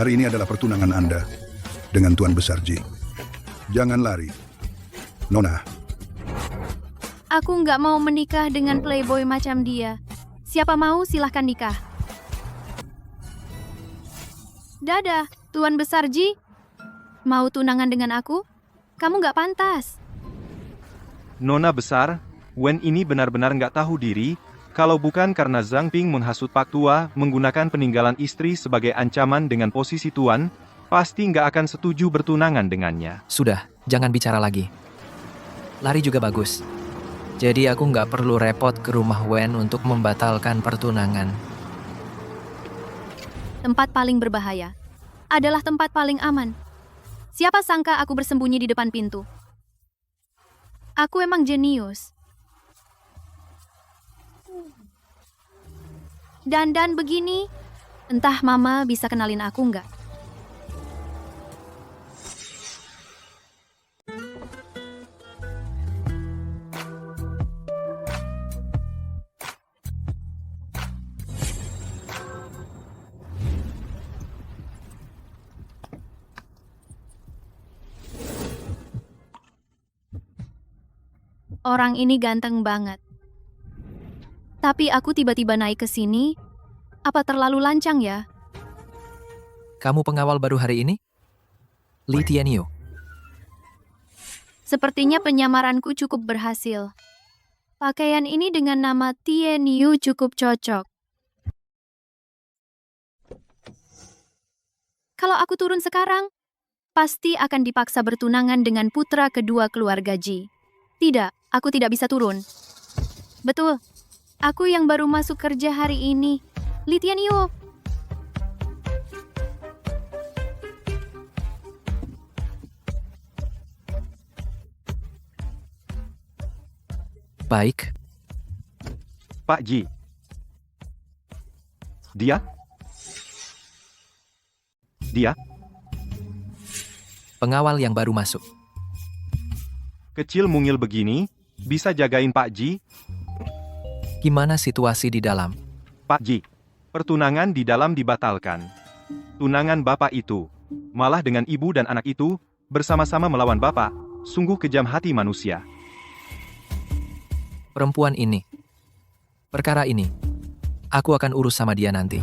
Hari ini adalah pertunangan Anda dengan Tuan Besar Ji. Jangan lari. Nona, Aku nggak mau menikah dengan playboy macam dia. Siapa mau silahkan nikah. Dadah, Tuan Besar Ji. Mau tunangan dengan aku? Kamu nggak pantas. Nona besar, Wen ini benar-benar nggak tahu diri. Kalau bukan karena Zhang Ping menghasut Pak Tua menggunakan peninggalan istri sebagai ancaman dengan posisi tuan, pasti nggak akan setuju bertunangan dengannya. Sudah, jangan bicara lagi. Lari juga bagus. Jadi aku nggak perlu repot ke rumah Wen untuk membatalkan pertunangan. Tempat paling berbahaya adalah tempat paling aman. Siapa sangka aku bersembunyi di depan pintu? Aku emang jenius. Dandan begini, entah Mama bisa kenalin aku nggak? Orang ini ganteng banget. Tapi aku tiba-tiba naik ke sini, apa terlalu lancang ya? Kamu pengawal baru hari ini? Li Tianyu. Sepertinya penyamaranku cukup berhasil. Pakaian ini dengan nama Tien Yu cukup cocok. Kalau aku turun sekarang, pasti akan dipaksa bertunangan dengan putra kedua keluarga Ji. Tidak, aku tidak bisa turun. Betul, aku yang baru masuk kerja hari ini. Li Tianyu. Baik, Pak Ji. Dia? pengawal yang baru masuk. Kecil mungil begini, bisa jagain Pak Ji? Gimana situasi di dalam? Pak Ji, pertunangan di dalam dibatalkan. Tunangan Bapak itu, malah dengan ibu dan anak itu, bersama-sama melawan Bapak, sungguh kejam hati manusia. Perempuan ini. Perkara ini. Aku akan urus sama dia nanti.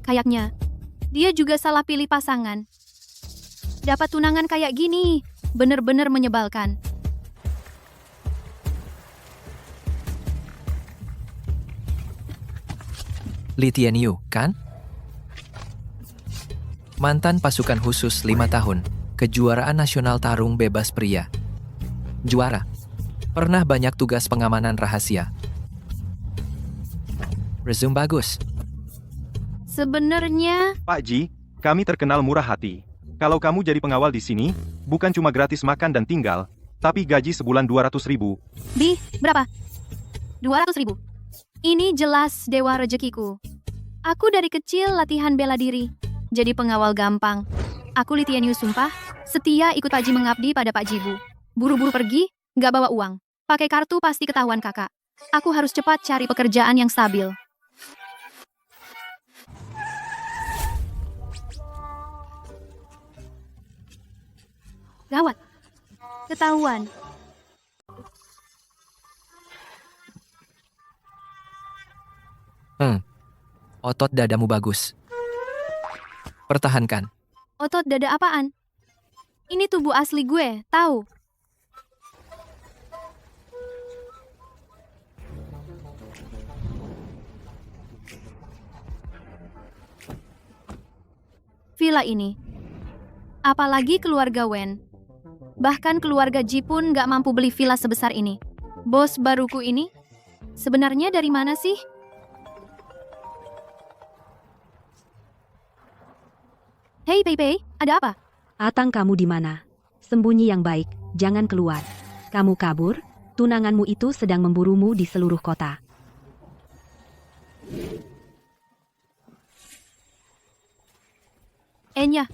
Kayaknya, dia juga salah pilih pasangan. Dapat tunangan kayak gini, bener-bener menyebalkan. Li Tianyu, kan? Mantan pasukan khusus 5 tahun, kejuaraan nasional tarung bebas pria. Juara. Pernah banyak tugas pengamanan rahasia. Resume bagus. Sebenarnya, Pak Ji, kami terkenal murah hati. Kalau kamu jadi pengawal di sini, bukan cuma gratis makan dan tinggal, tapi gaji sebulan 200.000. berapa? 200.000. Ini jelas dewa rezekiku. Aku dari kecil latihan bela diri. Jadi pengawal gampang. Aku Li Tianyu sumpah, setia ikut Pak Ji mengabdi pada Pak Jibu. Buru-buru pergi, nggak bawa uang. Pakai kartu pasti ketahuan kakak. Aku harus cepat cari pekerjaan yang stabil. Gawat. Ketahuan. Otot dadamu bagus. Pertahankan. Otot dada apaan? Ini tubuh asli gue, tahu? Villa ini. Apalagi keluarga Wen. Bahkan keluarga Ji pun gak mampu beli villa sebesar ini. Bos baruku ini? Sebenarnya dari mana sih? Hei Pei Pei, ada apa? Atang, kamu di mana? Sembunyi yang baik, jangan keluar. Kamu kabur, tunanganmu itu sedang memburumu di seluruh kota. Enya,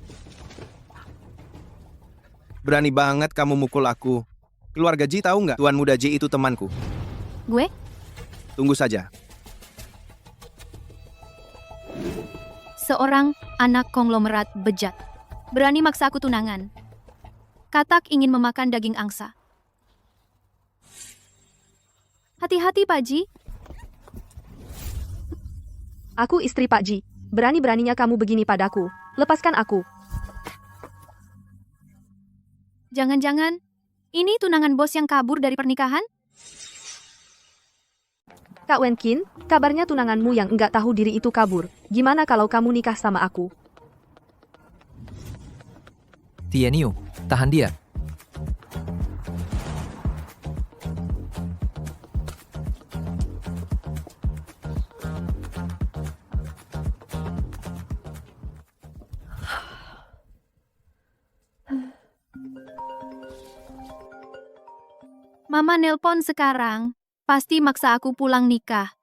Berani banget kamu mukul aku. Keluarga Ji tahu nggak? Tuan Muda Ji itu temanku. gue? Tunggu saja. Seorang anak konglomerat bejat. Berani maksa aku tunangan. Katak ingin memakan daging angsa. Hati-hati, Pak Ji. Aku istri Pak Ji. Berani-beraninya kamu begini padaku. Lepaskan aku. Jangan-jangan ini tunangan bos yang kabur dari pernikahan? Kak Wenkin, kabarnya tunanganmu yang enggak tahu diri itu kabur. Gimana kalau kamu nikah sama aku? Tieniu, tahan dia. Mama nelpon sekarang. Pasti maksa aku pulang nikah.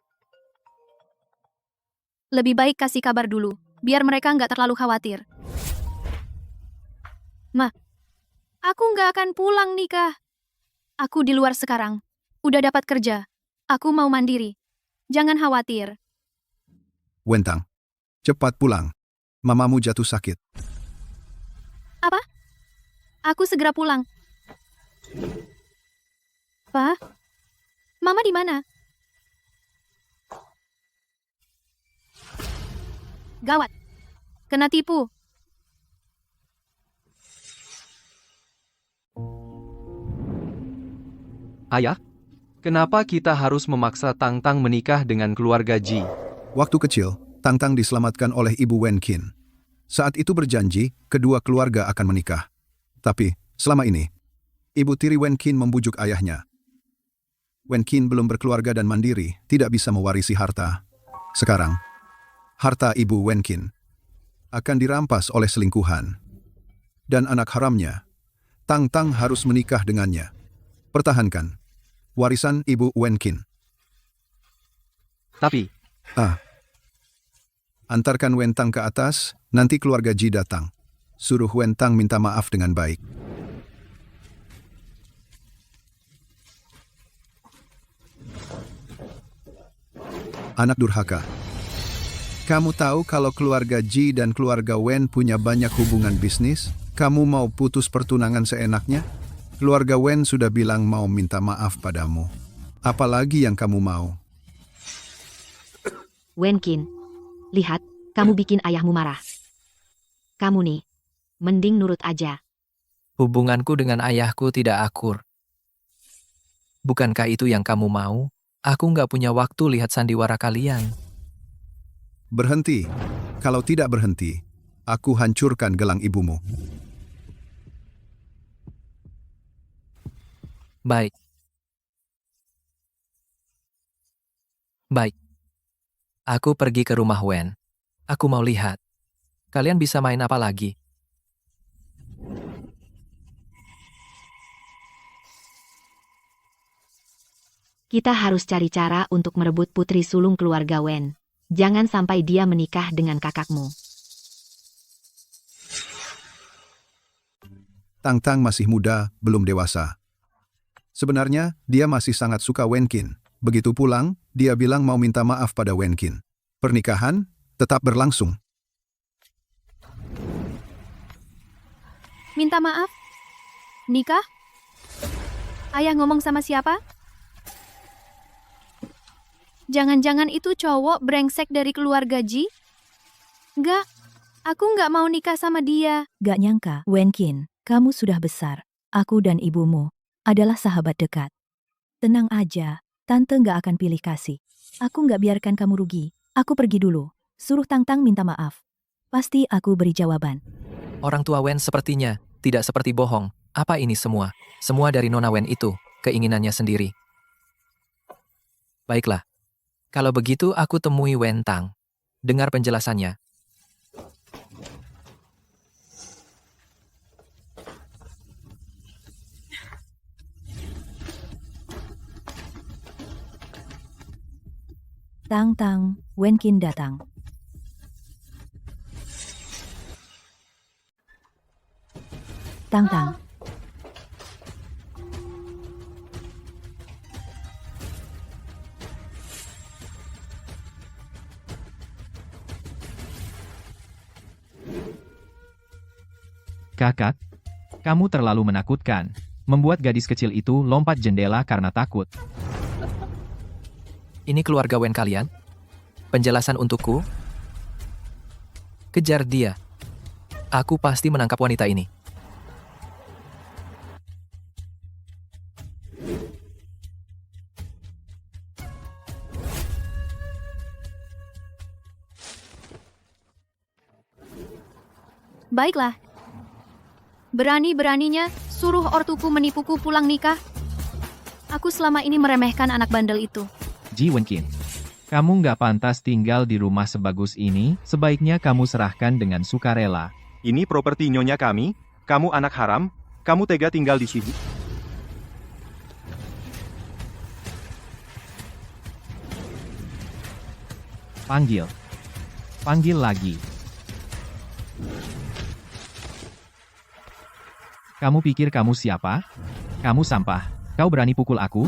Lebih baik kasih kabar dulu, biar mereka nggak terlalu khawatir. Ma, aku nggak akan pulang nikah. Aku di luar sekarang. Udah dapat kerja. Aku mau mandiri. Jangan khawatir. Wentang, cepat pulang. Mamamu jatuh sakit. Apa? Aku segera pulang. Pa? Mama di mana? Gawat. Kena tipu. Ayah, kenapa kita harus memaksa Tang Tang menikah dengan keluarga Ji? Waktu kecil, Tang Tang diselamatkan oleh Ibu Wen Qin. Saat itu berjanji, kedua keluarga akan menikah. Tapi, selama ini, Ibu tiri Wen Qin membujuk ayahnya. Wen Qin belum berkeluarga dan mandiri, tidak bisa mewarisi harta. Sekarang, harta Ibu Wen Qin akan dirampas oleh selingkuhan. Dan anak haramnya, Tang Tang harus menikah dengannya. Pertahankan warisan Ibu Wen Qin. Tapi, Antarkan Wen Tang ke atas, nanti keluarga Ji datang. Suruh Wen Tang minta maaf dengan baik. Anak durhaka. Kamu tahu kalau keluarga Ji dan keluarga Wen punya banyak hubungan bisnis? Kamu mau putus pertunangan seenaknya? Keluarga Wen sudah bilang mau minta maaf padamu. Apalagi yang kamu mau? Wenkin, lihat, kamu bikin ayahmu marah. Kamu nih, mending nurut aja. Hubunganku dengan ayahku tidak akur. Bukankah itu yang kamu mau? Aku nggak punya waktu lihat sandiwara kalian. Berhenti. Kalau tidak berhenti, aku hancurkan gelang ibumu. Baik. Baik. Aku pergi ke rumah Wen. Aku mau lihat. Kalian bisa main apa lagi? Kita harus cari cara untuk merebut putri sulung keluarga Wen. Jangan sampai dia menikah dengan kakakmu. Tang Tang masih muda, belum dewasa. Sebenarnya, dia masih sangat suka Wen Qin. Begitu pulang, dia bilang mau minta maaf pada Wen Qin. Pernikahan tetap berlangsung. Minta maaf? Nikah? Ayah ngomong sama siapa? Jangan-jangan itu cowok brengsek dari keluarga Ji? Enggak, aku nggak mau nikah sama dia. Gak nyangka, Wen Qin, kamu sudah besar. Aku dan ibumu adalah sahabat dekat. Tenang aja, tante nggak akan pilih kasih. Aku nggak biarkan kamu rugi. Aku pergi dulu. Suruh Tang Tang minta maaf. Pasti aku beri jawaban. Orang tua Wen sepertinya tidak seperti bohong. Apa ini semua? Semua dari Nona Wen itu, keinginannya sendiri. Baiklah. Kalau begitu aku temui Wen Tang. Dengar penjelasannya. Tang Tang, Wen Qin datang. Tang Tang. Kakak, kamu terlalu menakutkan. Membuat gadis kecil itu lompat jendela karena takut. Ini keluarga Wen kalian? Penjelasan untukku? Kejar dia. Aku pasti menangkap wanita ini. Baiklah. Berani-beraninya suruh ortuku menipuku pulang nikah. Aku selama ini meremehkan anak bandel itu. Ji Wenqin, kamu nggak pantas tinggal di rumah sebagus ini, sebaiknya kamu serahkan dengan sukarela. Ini properti nyonya kami, kamu anak haram, kamu tega tinggal di sini. Panggil. Panggil lagi. Kamu pikir kamu siapa? Kamu sampah. Kau berani pukul aku?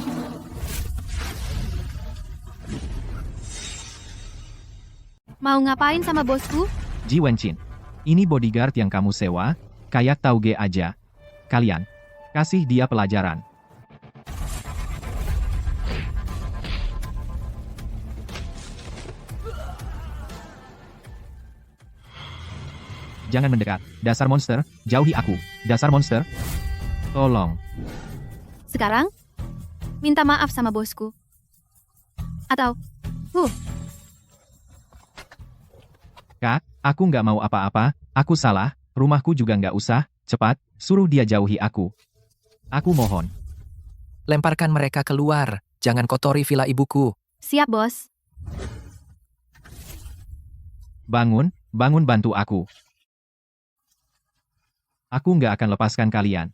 Mau ngapain sama bosku? Ji Wenqin, ini bodyguard yang kamu sewa, kayak tauge aja. Kalian, kasih dia pelajaran. Jangan mendekat, dasar monster, jauhi aku, dasar monster. Tolong. Sekarang, minta maaf sama bosku. Atau, Kak, aku nggak mau apa-apa, aku salah, rumahku juga nggak usah, cepat, suruh dia jauhi aku. Aku mohon. Lemparkan mereka keluar. Jangan kotori villa ibuku. siap bos. Bangun, bangun bantu aku. Aku nggak akan lepaskan kalian.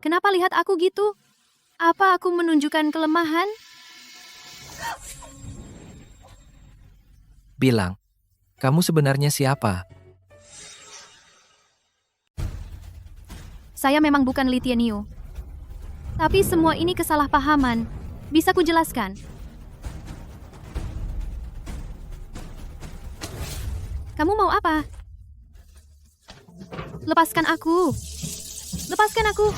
Kenapa lihat aku gitu? Apa aku menunjukkan kelemahan? Bilang, kamu sebenarnya siapa? Saya memang bukan Li Tianyu. Tapi semua ini kesalahpahaman. Bisa kujelaskan? Kamu mau apa? Lepaskan aku. Lepaskan aku.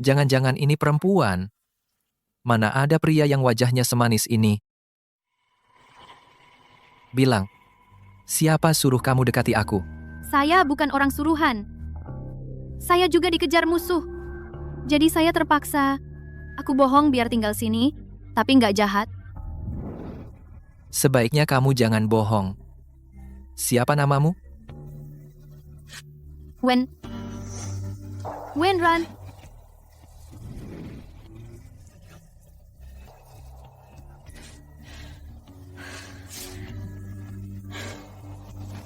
Jangan-jangan ini perempuan. Mana ada pria yang wajahnya semanis ini? Bilang, siapa suruh kamu dekati aku? Saya bukan orang suruhan. Saya juga dikejar musuh. Jadi saya terpaksa. Aku bohong biar tinggal sini, tapi nggak jahat. Sebaiknya kamu jangan bohong. Siapa namamu? Wenran.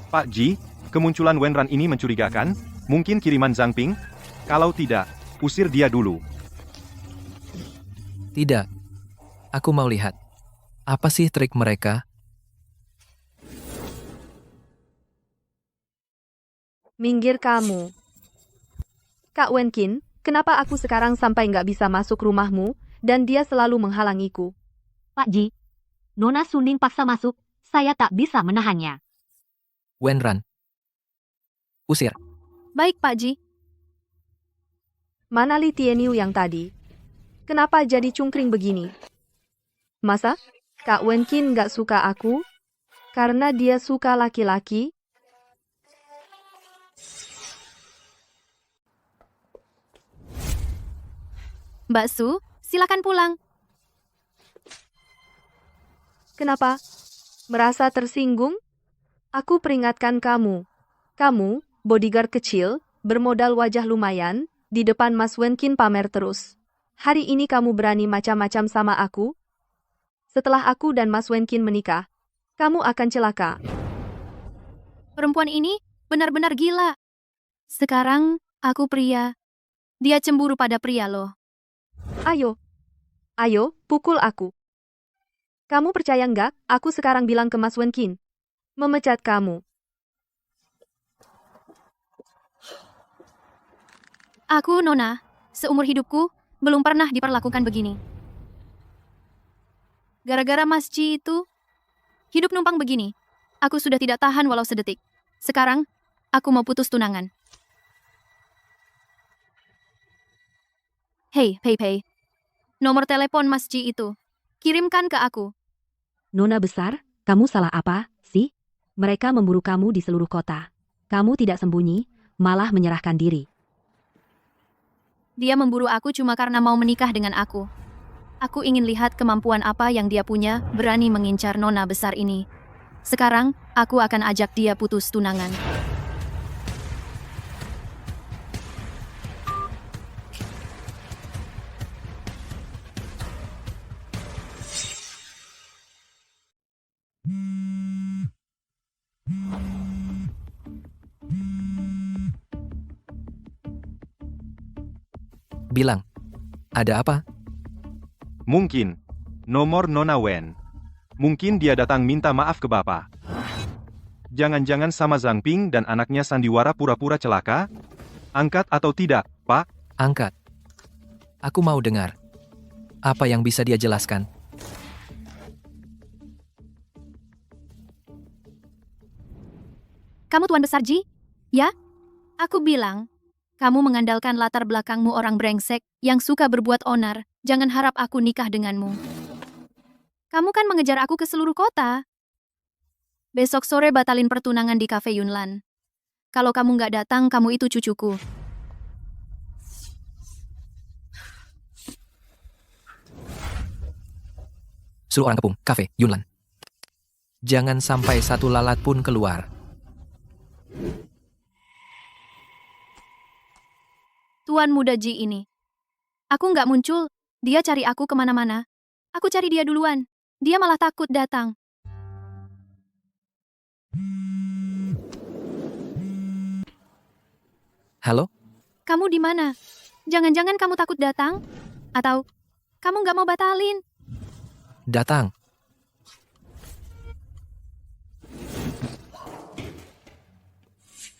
Pak Ji, kemunculan Wenran ini mencurigakan? Mungkin kiriman Zhang Ping? Kalau tidak, usir dia dulu. Tidak. Aku mau lihat. Apa sih trik mereka? Minggir kamu. Kak Wenqin, kenapa aku sekarang sampai nggak bisa masuk rumahmu, dan dia selalu menghalangiku? Pak Ji, Nona Suning paksa masuk, saya tak bisa menahannya. Wenran. Usir. Baik, Pak Ji. Mana Li Tianyu yang tadi? Kenapa jadi cungkring begini? Masa? Kak Wenqin nggak suka aku? Karena dia suka laki-laki? Mbak Su, silakan pulang. Kenapa? Merasa tersinggung? Aku peringatkan kamu. Kamu, bodyguard kecil, bermodal wajah lumayan, di depan Mas Wenqin pamer terus. Hari ini kamu berani macam-macam sama aku? Setelah aku dan Mas Wenqin menikah, kamu akan celaka. Perempuan ini benar-benar gila. Sekarang, aku pria. Dia cemburu pada pria loh. Ayo, pukul aku. Kamu percaya nggak? Aku sekarang bilang ke Mas Wenkin. Memecat kamu. Aku, Nona, seumur hidupku, belum pernah diperlakukan begini. Gara-gara Mas Ji itu, hidup numpang begini. Aku sudah tidak tahan walau sedetik. Sekarang, aku mau putus tunangan. Hei, nomor telepon Mas Ji itu, kirimkan ke aku. Nona besar, kamu salah apa, sih? Mereka memburu kamu di seluruh kota. Kamu tidak sembunyi, malah menyerahkan diri. Dia memburu aku cuma karena mau menikah dengan aku. Aku ingin lihat kemampuan apa yang dia punya berani mengincar Nona besar ini. Sekarang, aku akan ajak dia putus tunangan. Bilang, ada apa? Mungkin. Nomor Nona Wen. Mungkin dia datang minta maaf ke Bapak. Jangan-jangan sama Zhang Ping dan anaknya sandiwara pura-pura celaka? Angkat atau tidak, Pak? Angkat. Aku mau dengar. Apa yang bisa dia jelaskan? Kamu Tuan Besar Ji? Ya? Aku bilang, kamu mengandalkan latar belakangmu orang brengsek yang suka berbuat onar. Jangan harap aku nikah denganmu. Kamu kan mengejar aku ke seluruh kota. Besok sore batalin pertunangan di Cafe Yunlan. Kalau kamu nggak datang, kamu itu cucuku. Suruh orang kepung, Cafe Yunlan. Jangan sampai satu lalat pun keluar. Tuan muda Ji ini. Aku nggak muncul, dia cari aku kemana-mana. Aku cari dia duluan. Dia malah takut datang. Halo? Kamu di mana? Jangan-jangan kamu takut datang? Atau kamu nggak mau batalin? Datang.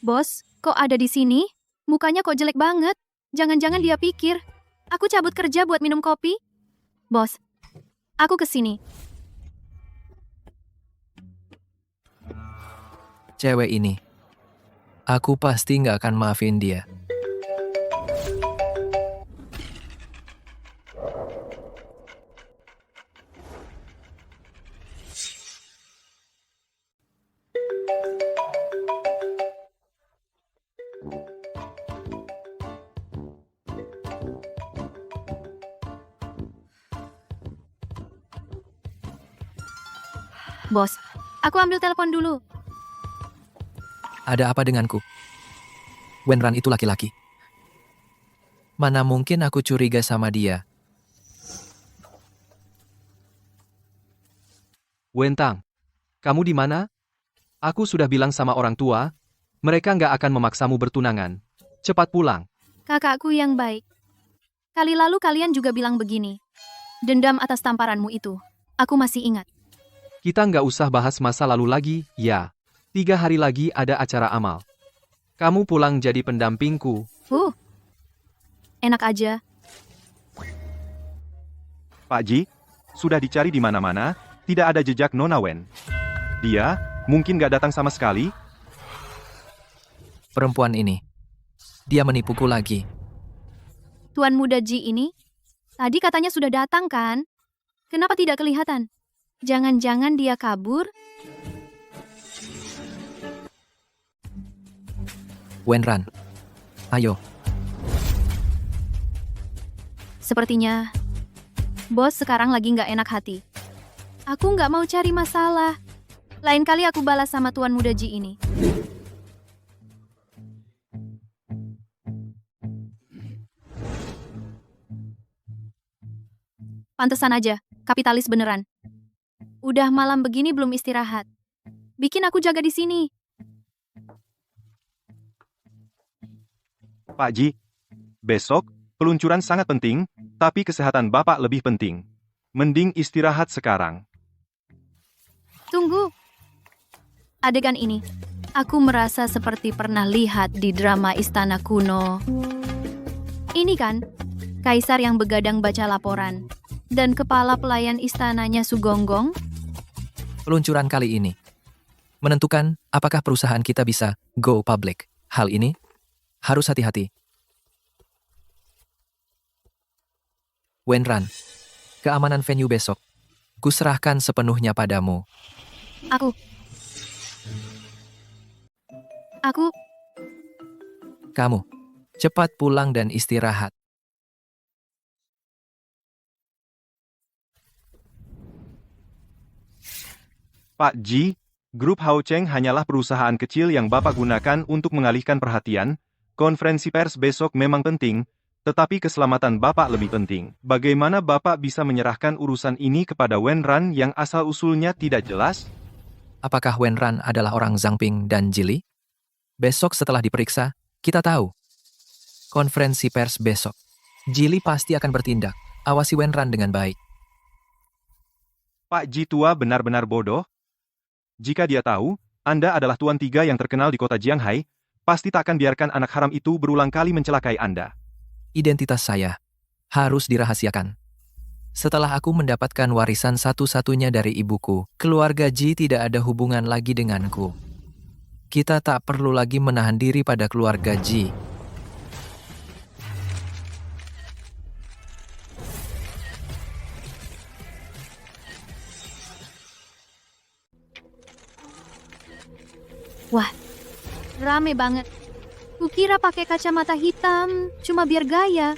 Bos, kok ada di sini? Mukanya kok jelek banget. Jangan-jangan dia pikir, aku cabut kerja buat minum kopi? Bos, aku kesini. Cewek ini. Aku pasti nggak akan maafin dia. Bos, aku ambil telepon dulu. Ada apa denganku? Wenran itu laki-laki. Mana mungkin aku curiga sama dia? Wentang, kamu di mana? Aku sudah bilang sama orang tua, mereka nggak akan memaksamu bertunangan. Cepat pulang. Kakakku yang baik. Kali lalu kalian juga bilang begini. Dendam atas tamparanmu itu. Aku masih ingat. Kita nggak usah bahas masa lalu lagi, ya. 3 hari lagi ada acara amal. Kamu pulang jadi pendampingku. Enak aja. Pak Ji, sudah dicari di mana-mana, tidak ada jejak Nona Wen. Dia, mungkin nggak datang sama sekali. Perempuan ini. Dia menipuku lagi. Tuan muda Ji ini, tadi katanya sudah datang kan? Kenapa tidak kelihatan? Jangan-jangan dia kabur? Wenran. Ayo. Sepertinya, bos sekarang lagi nggak enak hati. Aku nggak mau cari masalah. Lain kali aku balas sama Tuan muda Ji ini. Pantesan aja, kapitalis beneran. Udah malam begini belum istirahat. Bikin aku jaga di sini. Pak Ji, besok, peluncuran sangat penting, tapi kesehatan Bapak lebih penting. Mending istirahat sekarang. Tunggu. Adegan ini, aku merasa seperti pernah lihat di drama Istana Kuno. Ini kan, kaisar yang begadang baca laporan. Dan kepala pelayan istananya Sugonggong. Peluncuran kali ini menentukan apakah perusahaan kita bisa go public. Hal ini harus hati-hati. Wenran, keamanan venue besok, kuserahkan sepenuhnya padamu. Aku, Kamu, cepat pulang dan istirahat. Pak Ji, grup Hao Cheng hanyalah perusahaan kecil yang Bapak gunakan untuk mengalihkan perhatian. Konferensi pers besok memang penting, tetapi keselamatan Bapak lebih penting. Bagaimana Bapak bisa menyerahkan urusan ini kepada Wenran yang asal-usulnya tidak jelas? Apakah Wenran adalah orang Zhangping dan Jili? Besok setelah diperiksa, kita tahu. Konferensi pers besok. Jili pasti akan bertindak. Awasi Wenran dengan baik. Pak Ji tua benar-benar bodoh. Jika dia tahu, Anda adalah Tuan Tiga yang terkenal di kota Jianghai, pasti tak akan biarkan anak haram itu berulang kali mencelakai Anda. Identitas saya harus dirahasiakan. Setelah aku mendapatkan warisan satu-satunya dari ibuku, keluarga Ji tidak ada hubungan lagi denganku. Kita tak perlu lagi menahan diri pada keluarga Ji. wah, rame banget. Kukira pakai kacamata hitam, cuma biar gaya.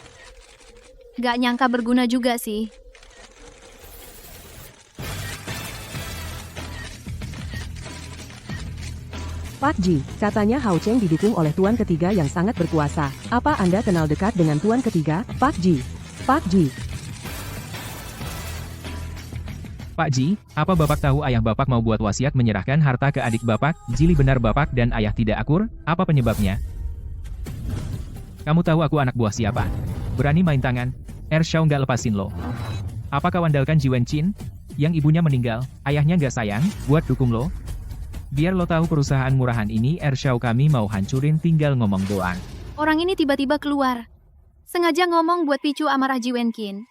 Gak nyangka berguna juga sih. Pak Ji, katanya Hao Cheng didukung oleh Tuan Ketiga yang sangat berkuasa. Apa Anda kenal dekat dengan Tuan Ketiga, Pak Ji? Pak Ji. Pak Ji, apa Bapak tahu ayah Bapak mau buat wasiat menyerahkan harta ke adik Bapak? Jili benar Bapak dan ayah tidak akur? Apa penyebabnya? Kamu tahu aku anak buah siapa? Berani main tangan? Xiao nggak lepasin lo. Apa kau andalkan Ji Wenchin? Yang ibunya meninggal, ayahnya nggak sayang, buat dukung lo? Biar lo tahu perusahaan murahan ini Xiao kami mau hancurin tinggal ngomong doang. Orang ini tiba-tiba keluar. Sengaja ngomong buat picu amarah Ji Wenkin.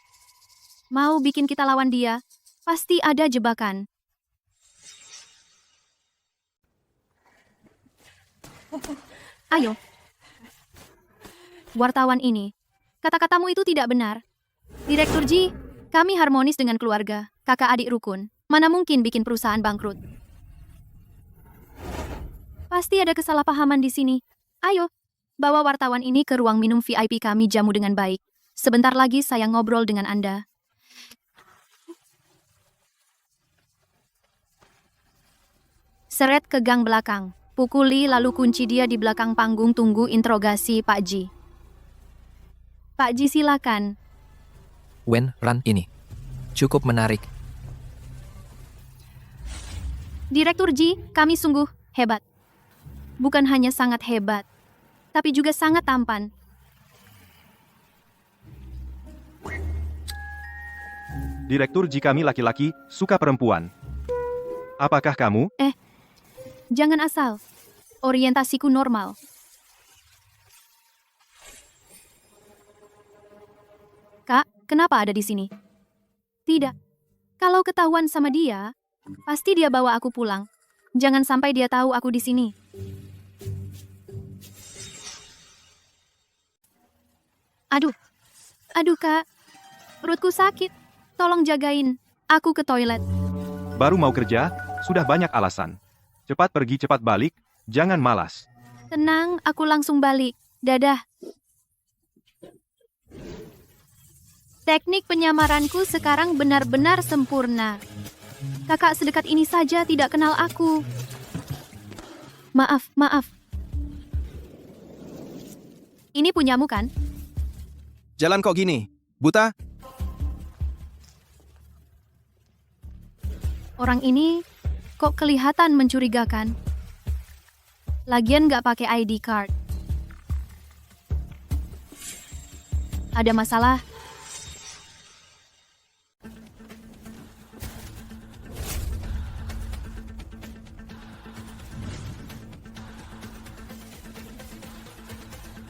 Mau bikin kita lawan dia. Pasti ada jebakan. Ayo. Wartawan ini, kata-katamu itu tidak benar. Direktur Ji, kami harmonis dengan keluarga, kakak adik rukun. Mana mungkin bikin perusahaan bangkrut? Pasti ada kesalahpahaman di sini. Ayo, bawa wartawan ini ke ruang minum VIP kami jamu dengan baik. Sebentar lagi saya ngobrol dengan Anda. Seret ke gang belakang. Pukuli lalu kunci dia di belakang panggung tunggu interogasi Pak Ji. Pak Ji silakan. Wenran ini cukup menarik. Direktur Ji, kami sungguh hebat. Bukan hanya sangat hebat, tapi juga sangat tampan. Direktur Ji kami laki-laki, suka perempuan. Apakah kamu? Jangan asal. Orientasiku normal. Kak, kenapa ada di sini? Tidak. Kalau ketahuan sama dia, pasti dia bawa aku pulang. Jangan sampai dia tahu aku di sini. Aduh Kak. Perutku sakit. Tolong jagain. Aku ke toilet. Baru mau kerja, sudah banyak alasan. Cepat pergi cepat balik, jangan malas. Tenang, aku langsung balik. Dadah. Teknik penyamaranku sekarang benar-benar sempurna. Kakak sedekat ini saja tidak kenal aku. Maaf. Ini punyamu kan? Jalan kok gini? Buta? Orang ini kok kelihatan mencurigakan. Lagian nggak pakai ID card. Ada masalah?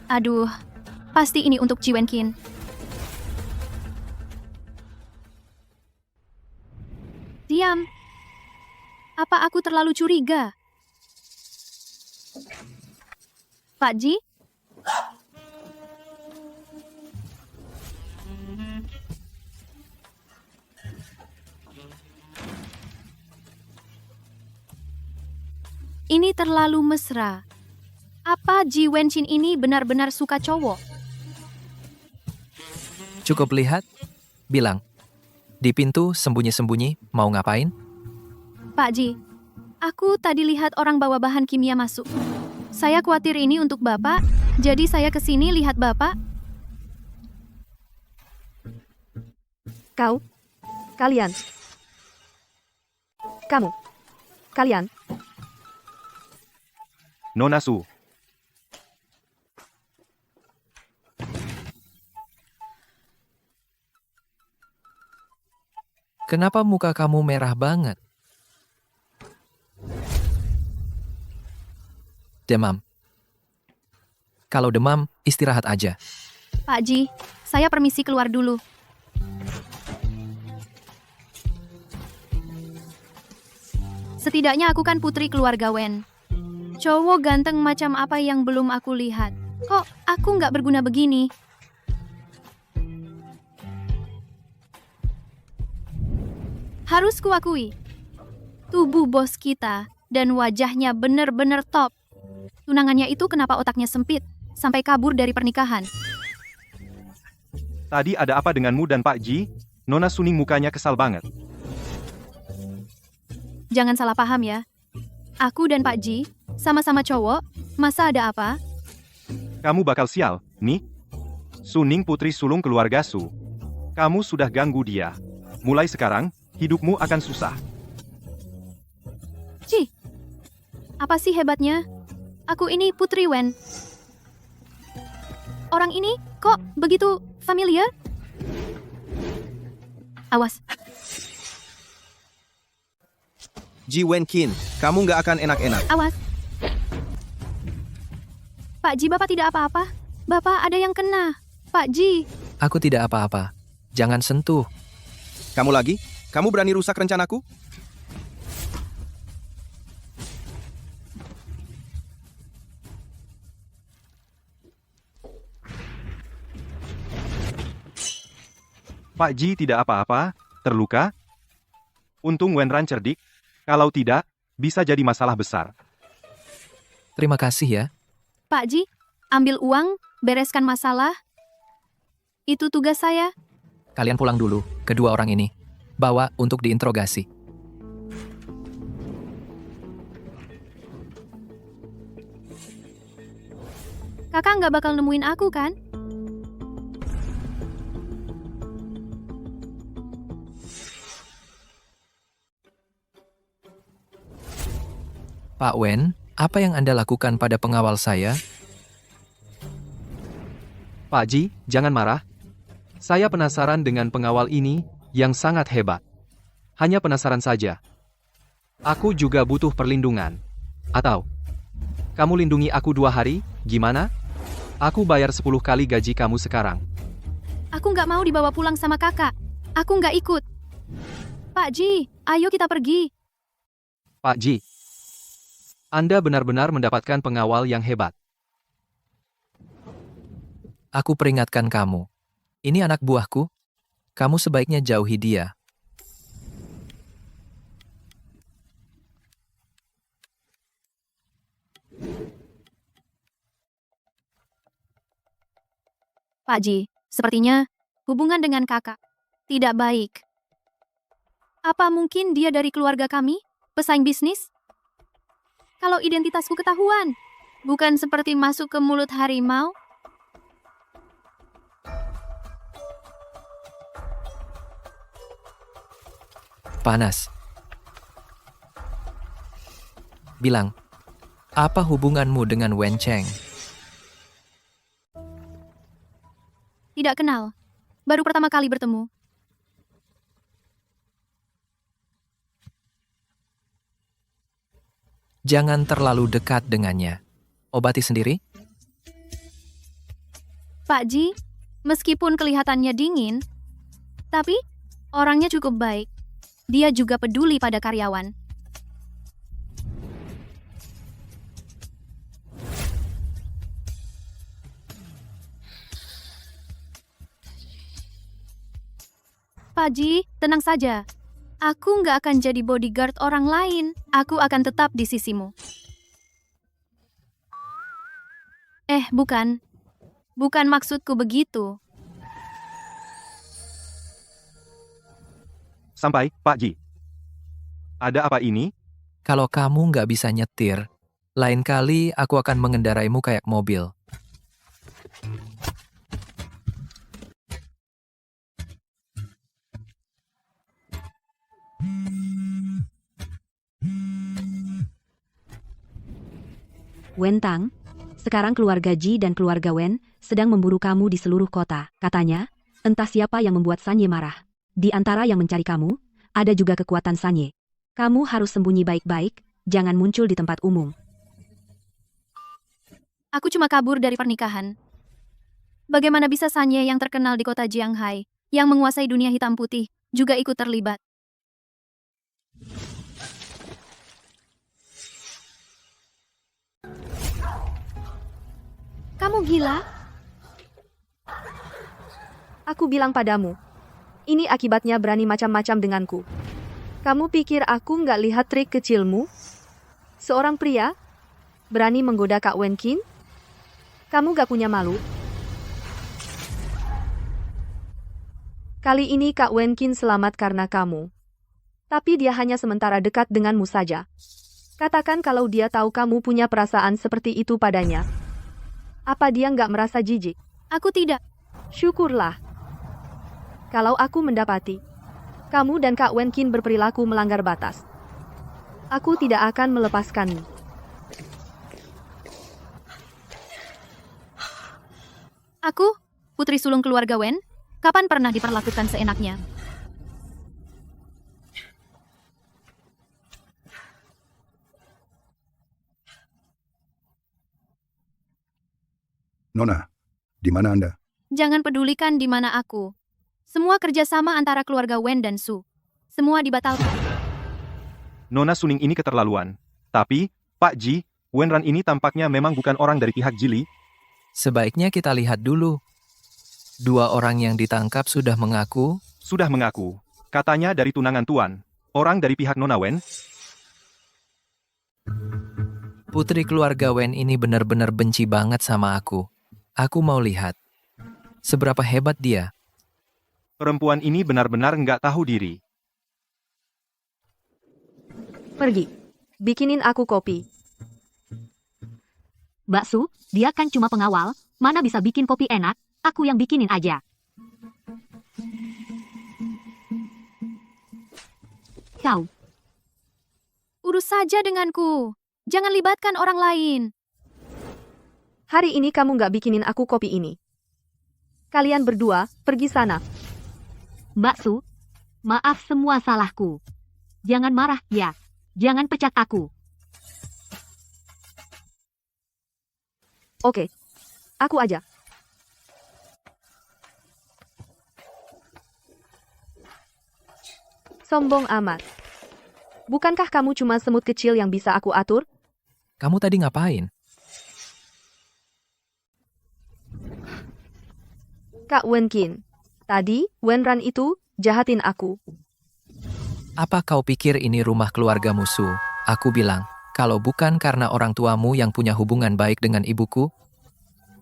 Aduh, pasti ini untuk Ji Wenkin. Diam. Apa aku terlalu curiga? Pak Ji? Ini terlalu mesra. Apa Ji Wenqin ini benar-benar suka cowok? Cukup lihat? Bilang. Di pintu sembunyi-sembunyi, mau ngapain? Pak Ji, aku tadi lihat orang bawa bahan kimia masuk. Saya khawatir ini untuk Bapak, jadi saya kesini lihat Bapak. Kau? Kalian? Kamu? Kalian? Nona Su. Kenapa muka kamu merah banget? Demam. Kalau demam, istirahat aja. Pak Ji, saya permisi keluar dulu. Setidaknya aku kan putri keluarga Wen. Cowok ganteng macam apa yang belum aku lihat? Kok aku nggak berguna begini? Harus kuakui, tubuh bos kita dan wajahnya bener-bener top. Tunangannya itu kenapa otaknya sempit, sampai kabur dari pernikahan? Tadi ada apa denganmu dan Pak Ji? Nona Suning mukanya kesal banget. Jangan salah paham ya. Aku dan Pak Ji, sama-sama cowok, masa ada apa? Kamu bakal sial, nih. Suning putri sulung keluarga Su. Kamu sudah ganggu dia. Mulai sekarang, hidupmu akan susah. Ji, apa sih hebatnya? Aku ini Putri Wen. Orang ini kok begitu familiar? Awas, Ji Wenqin, kamu nggak akan enak-enak. awas. Pak Ji, Bapak tidak apa-apa. Bapak ada yang kena. Pak Ji, Aku tidak apa-apa. Jangan sentuh. Kamu lagi? Kamu berani rusak rencanaku? Pak Ji tidak apa-apa, terluka? Untung Wenran cerdik, kalau tidak, bisa jadi masalah besar. Terima kasih ya. Pak Ji, ambil uang, bereskan masalah. Itu tugas saya. Kalian pulang dulu, kedua orang ini. Bawa untuk diinterogasi. Kakak nggak bakal nemuin aku kan? Pak Wen, apa yang Anda lakukan pada pengawal saya? Pak Ji, jangan marah. Saya penasaran dengan pengawal ini, yang sangat hebat. Hanya penasaran saja. Aku juga butuh perlindungan. Atau, kamu lindungi aku 2 hari, gimana? Aku bayar 10 kali gaji kamu sekarang. Aku nggak mau dibawa pulang sama kakak. Aku nggak ikut. Pak Ji, ayo kita pergi. Pak Ji, Anda benar-benar mendapatkan pengawal yang hebat. Aku peringatkan kamu. Ini anak buahku. Kamu sebaiknya jauhi dia. Pak Ji, sepertinya hubungan dengan kakak tidak baik. Apa mungkin dia dari keluarga kami? Pesaing bisnis? Kalau identitasku ketahuan, bukan seperti masuk ke mulut harimau? Panas. Bilang, apa hubunganmu dengan Wen Cheng? Tidak kenal. Baru pertama kali bertemu. Jangan terlalu dekat dengannya. Obati sendiri? Pak Ji, meskipun kelihatannya dingin, tapi orangnya cukup baik. Dia juga peduli pada karyawan. Pak Ji, tenang saja. Aku nggak akan jadi bodyguard orang lain. Aku akan tetap di sisimu. Bukan. Bukan maksudku begitu. Sampai, Pak Ji. Ada apa ini? Kalau kamu nggak bisa nyetir, lain kali aku akan mengendaraimu kayak mobil. Wen Tang, sekarang keluarga Ji dan keluarga Wen sedang memburu kamu di seluruh kota. Katanya, entah siapa yang membuat Sanye marah. Di antara yang mencari kamu, ada juga kekuatan Sanye. Kamu harus sembunyi baik-baik, jangan muncul di tempat umum. Aku cuma kabur dari pernikahan. Bagaimana bisa Sanye yang terkenal di kota Jianghai, yang menguasai dunia hitam putih, juga ikut terlibat? Kamu gila? Aku bilang padamu, ini akibatnya berani macam-macam denganku. Kamu pikir aku nggak lihat trik kecilmu? Seorang pria berani menggoda Kak Wen Qin? Kamu gak punya malu? Kali ini Kak Wen Qin selamat karena kamu. Tapi dia hanya sementara dekat denganmu saja. Katakan kalau dia tahu kamu punya perasaan seperti itu padanya. Apa dia nggak merasa jijik? Aku tidak. Syukurlah. Kalau aku mendapati kamu dan Kak Wen Qin berperilaku melanggar batas, aku tidak akan melepaskanmu. Aku, putri sulung keluarga Wen, kapan pernah diperlakukan seenaknya? Nona, di mana Anda? Jangan pedulikan di mana aku. Semua kerjasama antara keluarga Wen dan Su. Semua dibatalkan. Nona Suning ini keterlaluan. Tapi, Pak Ji, Wenran ini tampaknya memang bukan orang dari pihak Jili. Sebaiknya kita lihat dulu. 2 orang yang ditangkap sudah mengaku. Sudah mengaku. Katanya dari tunangan Tuan. Orang dari pihak Nona Wen. Putri keluarga Wen ini benar-benar benci banget sama aku. Aku mau lihat seberapa hebat dia. Perempuan ini benar-benar nggak tahu diri. Pergi. Bikinin aku kopi. Mbak Su, dia kan cuma pengawal, mana bisa bikin kopi enak, aku yang bikinin aja. Kau. Urus saja denganku. Jangan libatkan orang lain. Hari ini kamu nggak bikinin aku kopi ini. Kalian berdua, pergi sana. Mbak Su, maaf semua salahku. Jangan marah, ya. Jangan pecat aku. Oke. Aku aja. Sombong amat. Bukankah kamu cuma semut kecil yang bisa aku atur? Kamu tadi ngapain? Kak Wen Qin. Tadi, Wenran itu jahatin aku. Apa kau pikir ini rumah keluarga musuh? Aku bilang, kalau bukan karena orang tuamu yang punya hubungan baik dengan ibuku,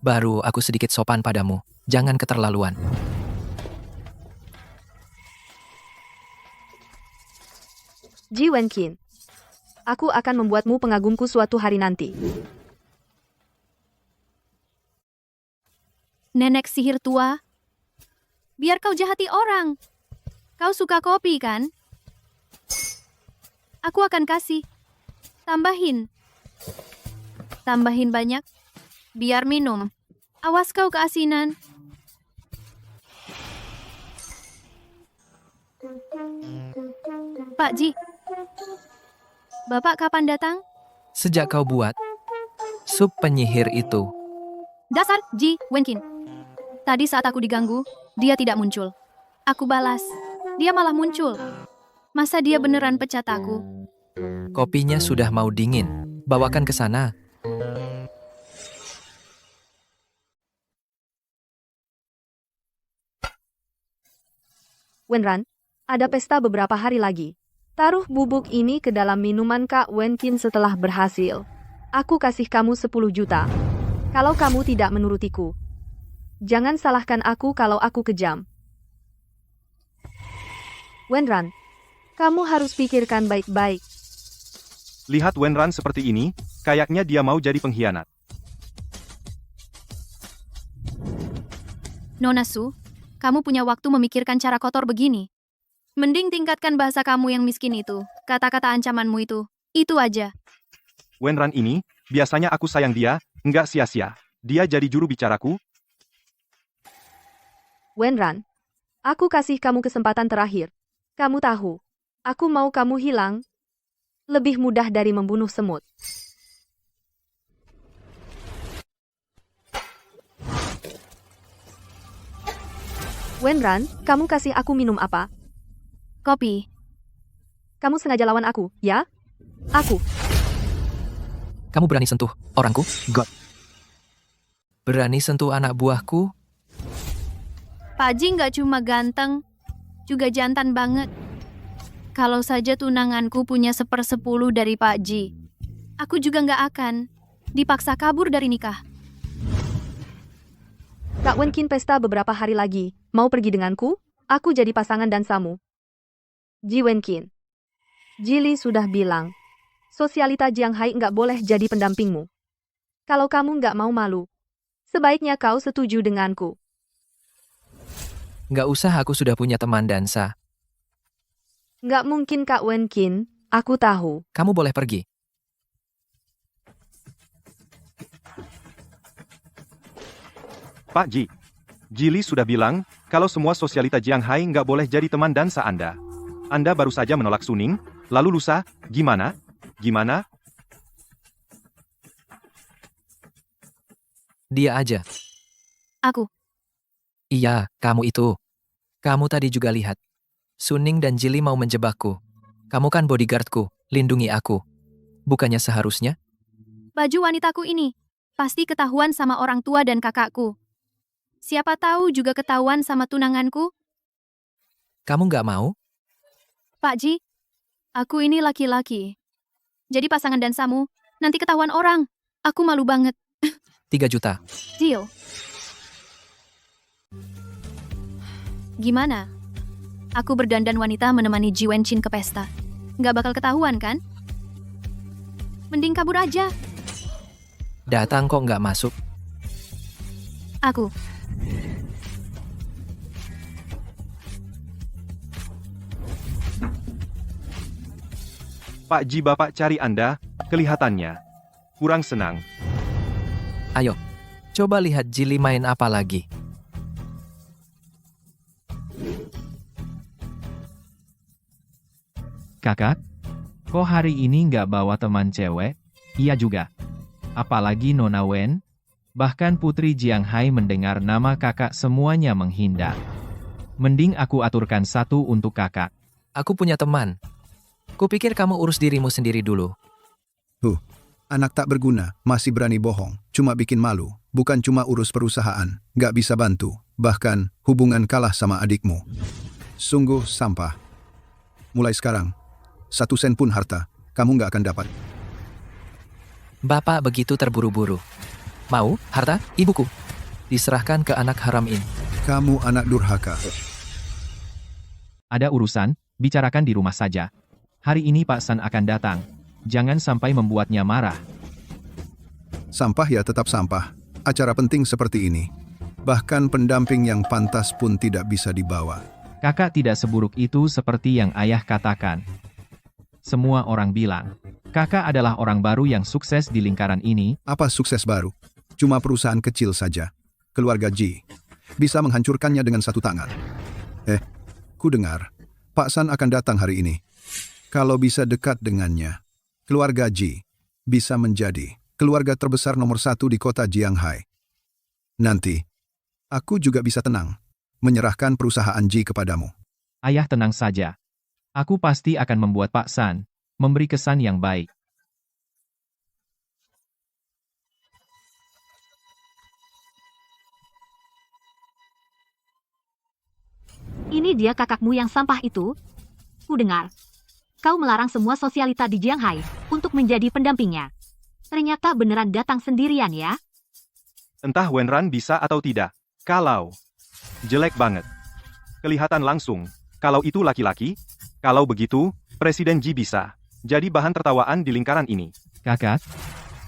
baru aku sedikit sopan padamu. Jangan keterlaluan. Ji Wen Qin. Aku akan membuatmu pengagumku suatu hari nanti. Nenek sihir tua. Biar kau jahati orang. Kau suka kopi kan? Aku akan kasih. Tambahin. Tambahin banyak. Biar minum. Awas kau keasinan. Pak Ji. Bapak kapan datang? Sejak kau buat sup penyihir itu. Dasar Ji Wen Qin. Tadi saat aku diganggu, dia tidak muncul. Aku balas, dia malah muncul. Masa dia beneran pecat aku? Kopinya sudah mau dingin. Bawakan ke sana. Wenran, ada pesta beberapa hari lagi. Taruh bubuk ini ke dalam minuman Kak Wenkin setelah berhasil. Aku kasih kamu 10 juta. Kalau kamu tidak menurutiku. Jangan salahkan aku kalau aku kejam. Wenran, kamu harus pikirkan baik-baik. Lihat Wenran seperti ini, kayaknya dia mau jadi pengkhianat. Nona Su, kamu punya waktu memikirkan cara kotor begini. Mending tingkatkan bahasa kamu yang miskin itu. Kata-kata ancamanmu itu aja. Wenran ini, biasanya aku sayang dia, nggak sia-sia. Dia jadi juru bicaraku. Wenran, aku kasih kamu kesempatan terakhir. Kamu tahu, aku mau kamu hilang. Lebih mudah dari membunuh semut. Wenran, kamu kasih aku minum apa? Kopi. Kamu sengaja lawan aku, ya? Aku. Kamu berani sentuh orangku? God. Berani sentuh anak buahku? Pak Ji nggak cuma ganteng, juga jantan banget. Kalau saja tunanganku punya 1/10 dari Pak Ji, aku juga nggak akan dipaksa kabur dari nikah. Kak Wenkin pesta beberapa hari lagi. Mau pergi denganku? Aku jadi pasangan dansamu. Ji Wenkin. Jili sudah bilang, sosialita Jiang Hai nggak boleh jadi pendampingmu. Kalau kamu nggak mau malu, sebaiknya kau setuju denganku. Nggak usah, aku sudah punya teman dansa. Nggak mungkin Kak Wenkin, aku tahu. Kamu boleh pergi. Pak Ji, Jili sudah bilang, kalau semua sosialita Jiang Hai nggak boleh jadi teman dansa Anda. Anda baru saja menolak Suning, lalu lusa, gimana? Gimana? Dia aja. Aku. Iya, kamu itu. Kamu tadi juga lihat. Suning dan Jili mau menjebakku. Kamu kan bodyguardku, lindungi aku. Bukannya seharusnya? Baju wanitaku ini pasti ketahuan sama orang tua dan kakakku. Siapa tahu juga ketahuan sama tunanganku. Kamu nggak mau? Pak Ji, aku ini laki-laki. Jadi pasangan dansamu, nanti ketahuan orang. Aku malu banget. 3 juta. Deal. Gimana? Aku berdandan wanita menemani Ji Wenchin ke pesta. Nggak bakal ketahuan kan? Mending kabur aja. Datang kok nggak masuk. Aku. Pak Ji, Bapak cari Anda, kelihatannya kurang senang. Ayo, coba lihat Jili main apa lagi. Kakak, kok hari ini nggak bawa teman cewek? Iya juga. Apalagi Nona Wen. Bahkan Putri Jiang Hai mendengar nama kakak semuanya menghindar. Mending aku aturkan satu untuk kakak. Aku punya teman. Kupikir kamu urus dirimu sendiri dulu. Anak tak berguna, masih berani bohong, cuma bikin malu, bukan cuma urus perusahaan, nggak bisa bantu, bahkan hubungan kalah sama adikmu. Sungguh sampah. Mulai sekarang, 1 sen pun harta, kamu nggak akan dapat. Bapak begitu terburu-buru. Mau, harta, ibuku. Diserahkan ke anak haram ini. Kamu anak durhaka. Ada urusan, bicarakan di rumah saja. Hari ini Pak San akan datang. Jangan sampai membuatnya marah. Sampah ya tetap sampah. Acara penting seperti ini. Bahkan pendamping yang pantas pun tidak bisa dibawa. Kakak tidak seburuk itu seperti yang ayah katakan. Semua orang bilang, kakak adalah orang baru yang sukses di lingkaran ini. Apa sukses baru? Cuma perusahaan kecil saja. Keluarga Ji bisa menghancurkannya dengan 1 tangan. Ku dengar, Pak San akan datang hari ini. Kalau bisa dekat dengannya, keluarga Ji bisa menjadi keluarga terbesar nomor 1 di kota Jiang Hai. Nanti, Aku juga bisa tenang, menyerahkan perusahaan Ji kepadamu. Ayah tenang saja. Aku pasti akan membuat Pak San memberi kesan yang baik. Ini dia kakakmu yang sampah itu? Ku dengar. Kau melarang semua sosialita di Jianghai untuk menjadi pendampingnya. Ternyata beneran datang sendirian ya? Entah Wenran bisa atau tidak. Kalau jelek banget. Kelihatan langsung. Kalau itu laki-laki, kalau begitu, Presiden Ji bisa jadi bahan tertawaan di lingkaran ini. Kakak,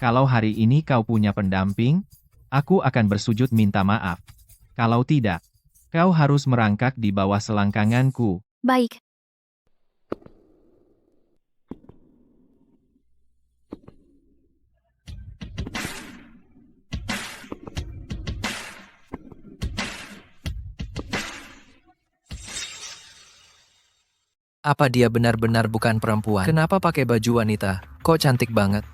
kalau hari ini kau punya pendamping, aku akan bersujud minta maaf. Kalau tidak, kau harus merangkak di bawah selangkanganku. Baik. Apa dia benar-benar bukan perempuan? Kenapa pakai baju wanita? Kok cantik banget?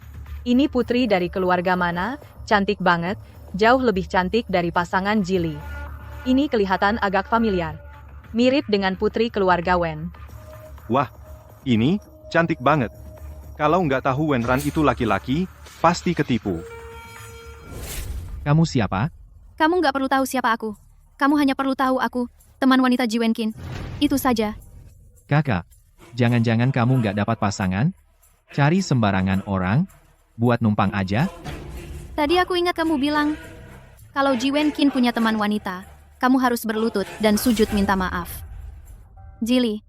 Ini putri dari keluarga mana? Cantik banget, jauh lebih cantik dari pasangan Jili. Ini kelihatan agak familiar. Mirip dengan putri keluarga Wen. Wah, ini cantik banget. Kalau nggak tahu Wenran itu laki-laki, pasti ketipu. Kamu siapa? Kamu nggak perlu tahu siapa aku. Kamu hanya perlu tahu aku, teman wanita Ji Wenkin. Itu saja. Kakak, jangan-jangan kamu nggak dapat pasangan? Cari sembarangan orang? Buat numpang aja? Tadi aku ingat kamu bilang, kalau Ji Wenkin punya teman wanita, kamu harus berlutut dan sujud minta maaf. Jili,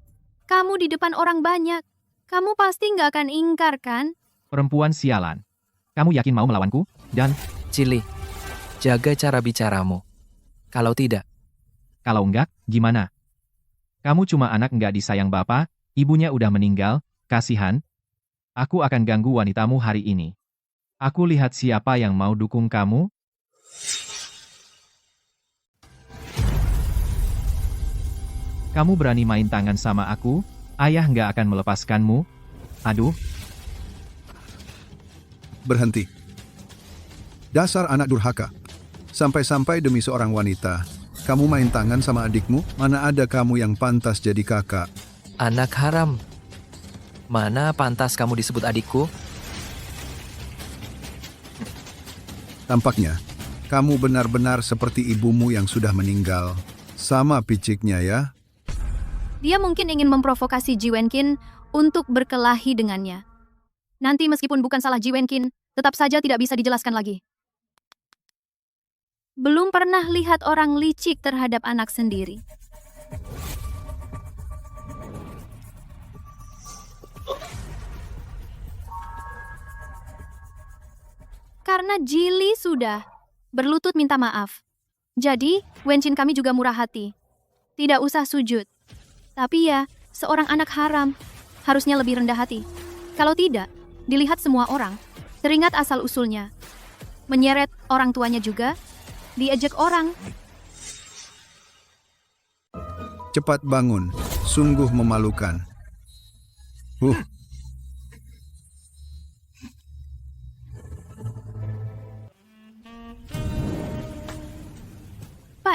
kamu di depan orang banyak. Kamu pasti nggak akan ingkar, kan? Perempuan sialan. Kamu yakin mau melawanku? Dan, Jili, jaga cara bicaramu. Kalau tidak, kalau enggak, gimana? Kamu cuma anak nggak disayang bapak, ibunya udah meninggal, kasihan. Aku akan ganggu wanitamu hari ini. Aku lihat siapa yang mau dukung kamu. Kamu berani main tangan sama aku, ayah nggak akan melepaskanmu. Aduh, Berhenti. Dasar anak durhaka. Sampai-sampai demi seorang wanita, kamu main tangan sama adikmu? Mana ada kamu yang pantas jadi kakak? anak haram. Mana pantas kamu disebut adikku? Tampaknya, kamu benar-benar seperti ibumu yang sudah meninggal. Sama piciknya ya. Dia mungkin ingin memprovokasi Ji Wenkin untuk berkelahi dengannya. Nanti meskipun bukan salah Ji Wenkin, tetap saja tidak bisa dijelaskan lagi. Belum pernah lihat orang licik terhadap anak sendiri. Karena Jili sudah berlutut minta maaf. Jadi, Wencin kami juga murah hati. Tidak usah sujud. Tapi ya, seorang anak haram harusnya lebih rendah hati. Kalau tidak, dilihat semua orang. Teringat asal-usulnya. Menyeret orang tuanya juga, diejek orang. Cepat bangun, sungguh memalukan.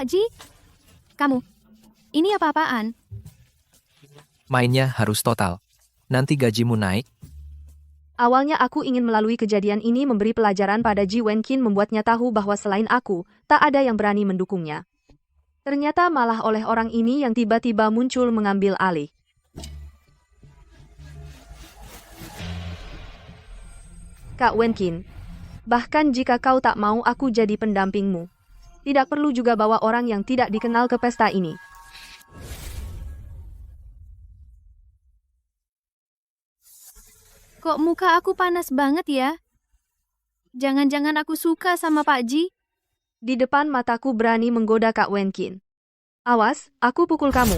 Pak Ji, kamu, ini apa-apaan? Mainnya harus total. Nanti gajimu naik. Awalnya aku ingin melalui kejadian ini memberi pelajaran pada Ji Wenkin, membuatnya tahu bahwa selain aku, tak ada yang berani mendukungnya. Ternyata malah oleh orang ini yang tiba-tiba muncul mengambil alih. Kak Wenkin, bahkan jika kau tak mau aku jadi pendampingmu, tidak perlu juga bawa orang yang tidak dikenal ke pesta ini. Kok muka aku panas banget ya? Jangan-jangan aku suka sama Pak Ji? Di depan mataku berani menggoda Kak Wenkin. Awas, aku pukul kamu.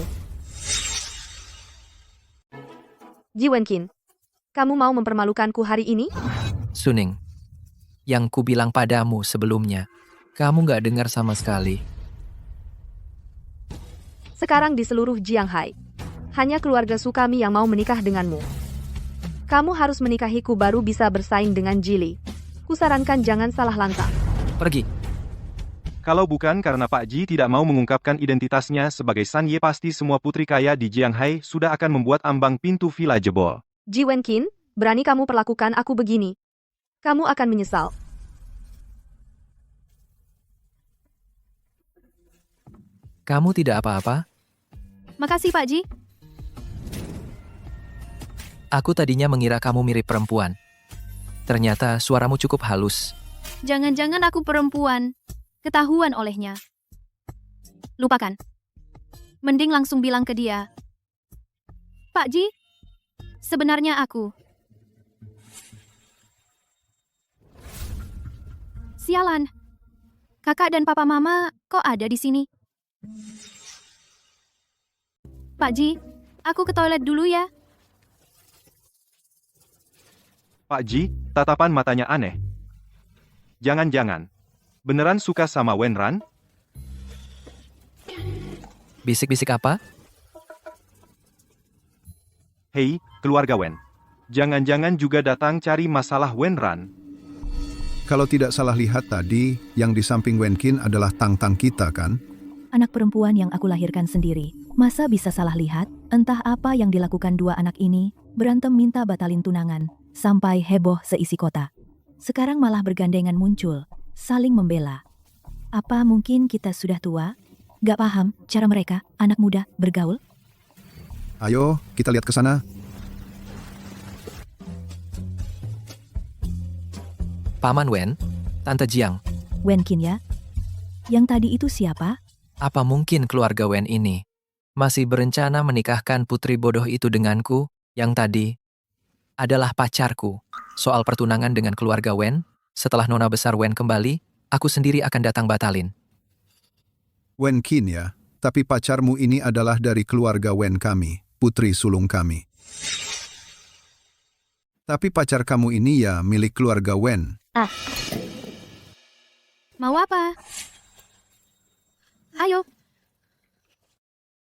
Ji Wenkin, kamu mau mempermalukanku hari ini? Suning, yang ku bilang padamu sebelumnya, kamu gak dengar sama sekali. Sekarang di seluruh Jianghai, hanya keluarga Sukami yang mau menikah denganmu. Kamu harus menikahiku baru bisa bersaing dengan Jili. Kusarankan jangan salah langkah. Pergi. Kalau bukan karena Pak Ji tidak mau mengungkapkan identitasnya sebagai San Ye, pasti semua putri kaya di Jianghai sudah akan membuat ambang pintu villa jebol. Ji Wenqin, berani kamu perlakukan aku begini. Kamu akan menyesal. Kamu tidak apa-apa? Makasih Pak Ji. Aku tadinya mengira kamu mirip perempuan. Ternyata suaramu cukup halus. Jangan-jangan aku perempuan. Ketahuan olehnya. Lupakan. Mending langsung bilang ke dia. Pak Ji, sebenarnya aku. Sialan. Kakak dan papa mama kok ada di sini? Pak Ji, aku ke toilet dulu ya. Pak Ji, tatapan matanya aneh. Jangan-jangan. Beneran suka sama Wenran? Bisik-bisik apa? Hei, keluarga Wen. Jangan-jangan juga datang cari masalah Wenran? Kalau tidak salah lihat tadi, yang di samping Wenqin adalah Tang-Tang kita kan? Anak perempuan yang aku lahirkan sendiri. Masa bisa salah lihat? Entah apa yang dilakukan dua anak ini, berantem minta batalin tunangan, sampai heboh seisi kota. Sekarang malah bergandengan muncul, saling membela. Apa mungkin kita sudah tua? Gak paham cara mereka, anak muda, bergaul? Ayo, kita lihat ke sana. Paman Wen, Tante Jiang. Wenqin ya? Yang tadi itu siapa? Apa mungkin keluarga Wen ini masih berencana menikahkan putri bodoh itu denganku, yang tadi adalah pacarku? Soal pertunangan dengan keluarga Wen, setelah nona besar Wen kembali, aku sendiri akan datang batalin. Wenqin ya, tapi pacarmu ini adalah dari keluarga Wen kami, putri sulung kami. Tapi pacar kamu ini ya milik keluarga Wen. Mau apa? Ayo.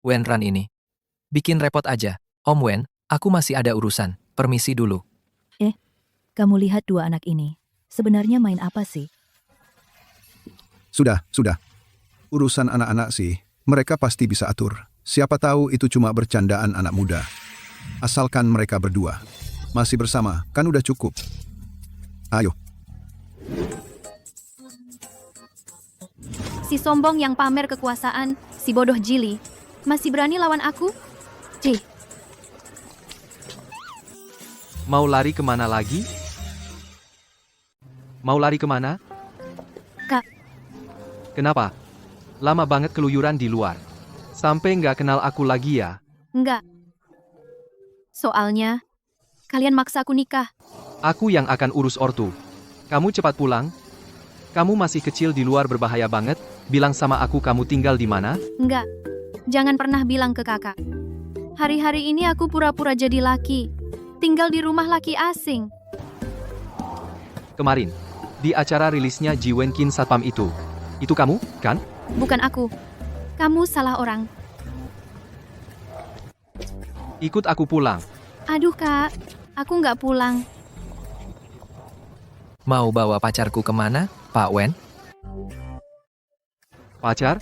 Wenran ini bikin repot aja. Om Wen, aku masih ada urusan. Permisi dulu. Kamu lihat dua anak ini. Sebenarnya main apa sih? Sudah. Urusan anak-anak sih, mereka pasti bisa atur. Siapa tahu itu cuma bercandaan anak muda. Asalkan mereka berdua masih bersama, kan udah cukup. Ayo. Si sombong yang pamer kekuasaan, si bodoh Jili, masih berani lawan aku? Ji, Mau lari kemana lagi? Mau lari kemana? Kak. Kenapa? Lama banget keluyuran di luar. Sampai nggak kenal aku lagi ya? enggak. Soalnya, kalian maksa aku nikah. Aku yang akan urus ortu. Kamu cepat pulang. Kamu masih kecil di luar, berbahaya banget. Bilang sama aku kamu tinggal di mana? Enggak. Jangan pernah bilang ke kakak. Hari-hari ini aku pura-pura jadi laki. Tinggal di rumah laki asing. Kemarin, di acara rilisnya Ji Wenqin Satpam itu. Itu kamu, kan? Bukan aku. Kamu salah orang. Ikut aku pulang. Aduh kak, aku nggak pulang. Mau bawa pacarku kemana, Pak Wen? Pacar?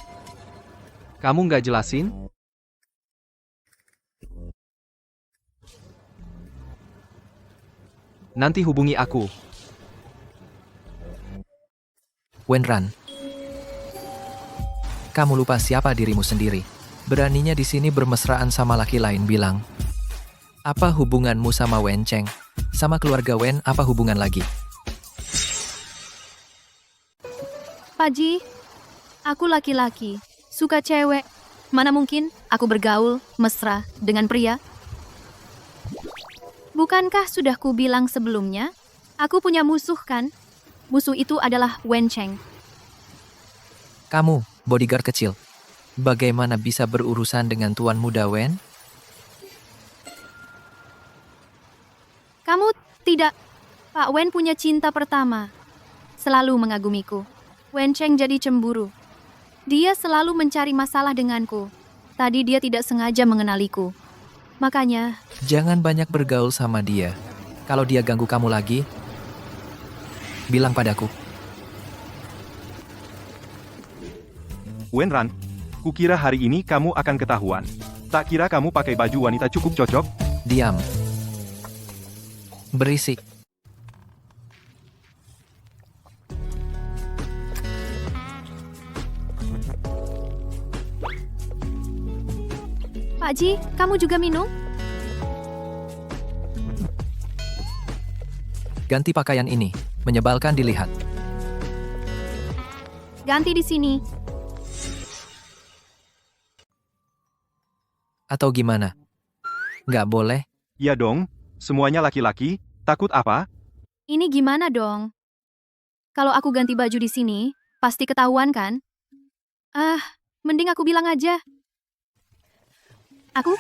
Kamu nggak jelasin? Nanti hubungi aku. Wenran. Kamu lupa siapa dirimu sendiri. Beraninya di sini bermesraan sama laki lain, bilang. Apa hubunganmu sama Wen Cheng? Sama keluarga Wen apa hubungan lagi? Pak Ji, aku laki-laki, suka cewek. Mana mungkin aku bergaul, mesra, dengan pria? Bukankah sudah ku bilang sebelumnya? Aku punya musuh kan? Musuh itu adalah Wen Cheng. Kamu, bodyguard kecil. Bagaimana bisa berurusan dengan Tuan Muda Wen? Kamu tidak. Pak Wen punya cinta pertama. Selalu mengagumiku. Wen Cheng jadi cemburu. Dia selalu mencari masalah denganku. Tadi dia tidak sengaja mengenaliku. Makanya... Jangan banyak bergaul sama dia. Kalau dia ganggu kamu lagi, bilang padaku. Wenran, kukira hari ini kamu akan ketahuan. Tak kira kamu pakai baju wanita cukup cocok. Diam. Berisik. Pak Ji, kamu juga minum? Ganti pakaian ini. Menyebalkan dilihat. Ganti di sini. Atau gimana? Nggak boleh? Ya dong, semuanya laki-laki, takut apa? Ini gimana dong? Kalau aku ganti baju di sini, pasti ketahuan kan? Mending aku bilang aja. Aku?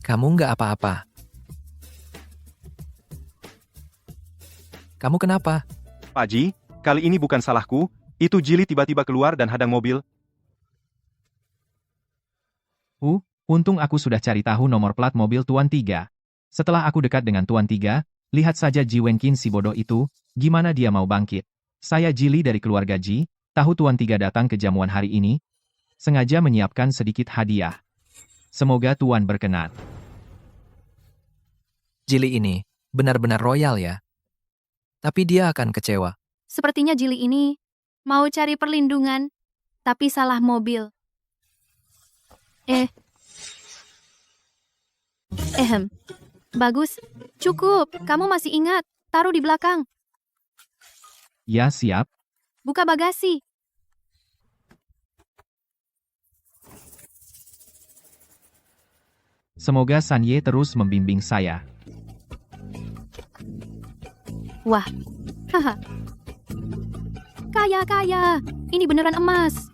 Kamu nggak apa-apa. Kamu kenapa? Pak Ji, kali ini bukan salahku, itu Jili tiba-tiba keluar dan hadang mobil. Untung aku sudah cari tahu nomor plat mobil Tuan Tiga. Setelah aku dekat dengan Tuan Tiga, lihat saja Ji Wenkin si bodoh itu, gimana dia mau bangkit. Saya Jili dari keluarga Ji, tahu Tuan Tiga datang ke jamuan hari ini, sengaja menyiapkan sedikit hadiah. Semoga Tuan berkenan. Jili ini benar-benar royal ya. Tapi dia akan kecewa. Sepertinya Jili ini mau cari perlindungan, tapi salah mobil. Bagus. Cukup, kamu masih ingat. Taruh di belakang. Ya siap. Buka bagasi. Semoga Sanye terus membimbing saya. Wah, haha. Kaya. Ini beneran emas.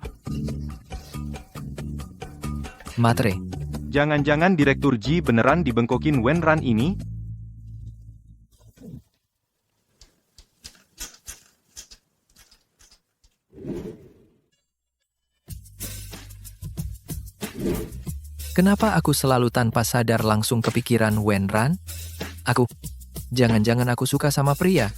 Matre. Jangan-jangan Direktur Ji beneran dibengkokin Wenran ini? Kenapa aku selalu tanpa sadar langsung kepikiran Wenran? Jangan-jangan aku suka sama pria.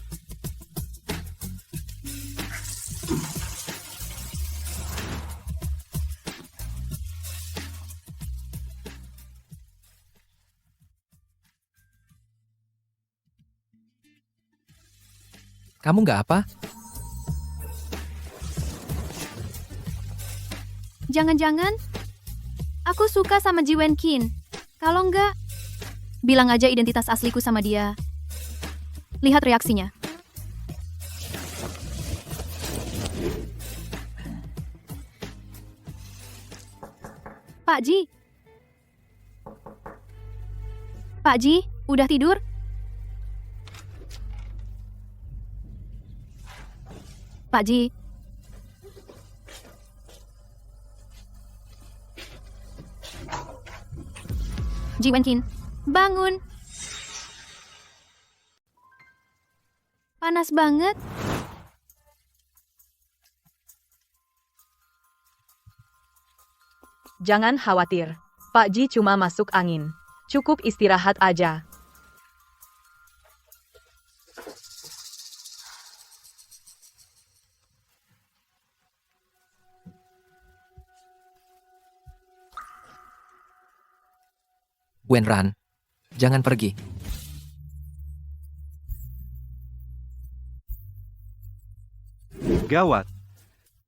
Kamu nggak apa? Jangan-jangan aku suka sama Ji Wenkin. Kalau enggak, bilang aja identitas asliku sama dia. Lihat reaksinya. Pak Ji. Pak Ji, udah tidur? Pak Ji. Ji Wenkin, bangun. Panas banget. Jangan khawatir. Pak Ji cuma masuk angin. Cukup istirahat aja. Wenran, jangan pergi. Gawat.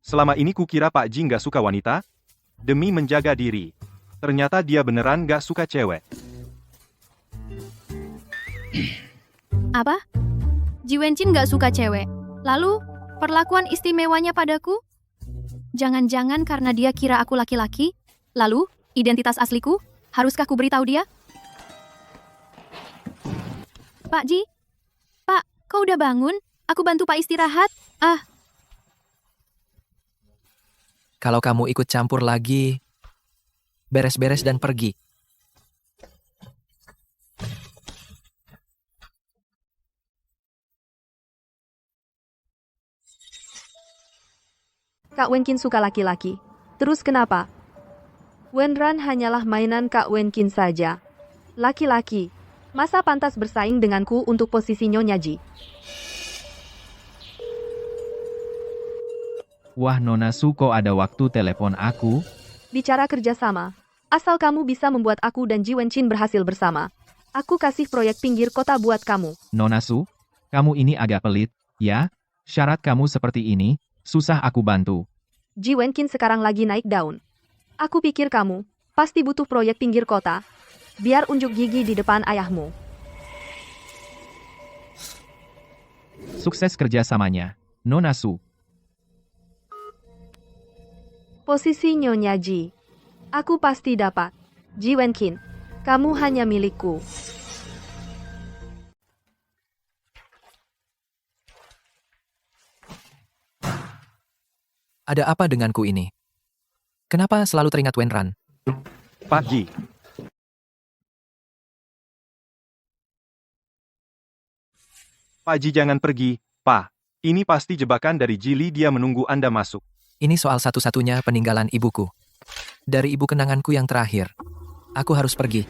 Selama ini kukira Pak Ji nggak suka wanita. Demi menjaga diri. Ternyata dia beneran nggak suka cewek. Apa? Ji Wenkin nggak suka cewek. Lalu, perlakuan istimewanya padaku? Jangan-jangan karena dia kira aku laki-laki? Lalu, identitas asliku? Haruskah ku beritahu dia? Pak Ji? Pak, kau udah bangun? Aku bantu Pak istirahat. Kalau kamu ikut campur lagi, beres-beres dan pergi. Kak Wenkin suka laki-laki. Terus kenapa? Wenran hanyalah mainan Kak Wenkin saja. Laki-laki. Masa pantas bersaing denganku untuk posisi Nyonya Ji? Wah Nona Su, kok ada waktu telepon aku? Bicara kerjasama. Asal kamu bisa membuat aku dan Ji Wenqin berhasil bersama. Aku kasih proyek pinggir kota buat kamu. Nona Su, kamu ini agak pelit, ya? Syarat kamu seperti ini, susah aku bantu. Ji Wenqin sekarang lagi naik daun. Aku pikir kamu pasti butuh proyek pinggir kota. Biar unjuk gigi di depan ayahmu. Sukses kerjasamanya, Nona Su. Posisi Nyonya Ji. Aku pasti dapat. Ji Wenqin, kamu hanya milikku. Ada apa denganku ini? Kenapa selalu teringat Wenran? Pak Ji. Pak Ji jangan pergi, Pak. Ini pasti jebakan dari Jili, dia menunggu Anda masuk. Ini soal satu-satunya peninggalan ibuku. Dari ibu kenanganku yang terakhir. Aku harus pergi.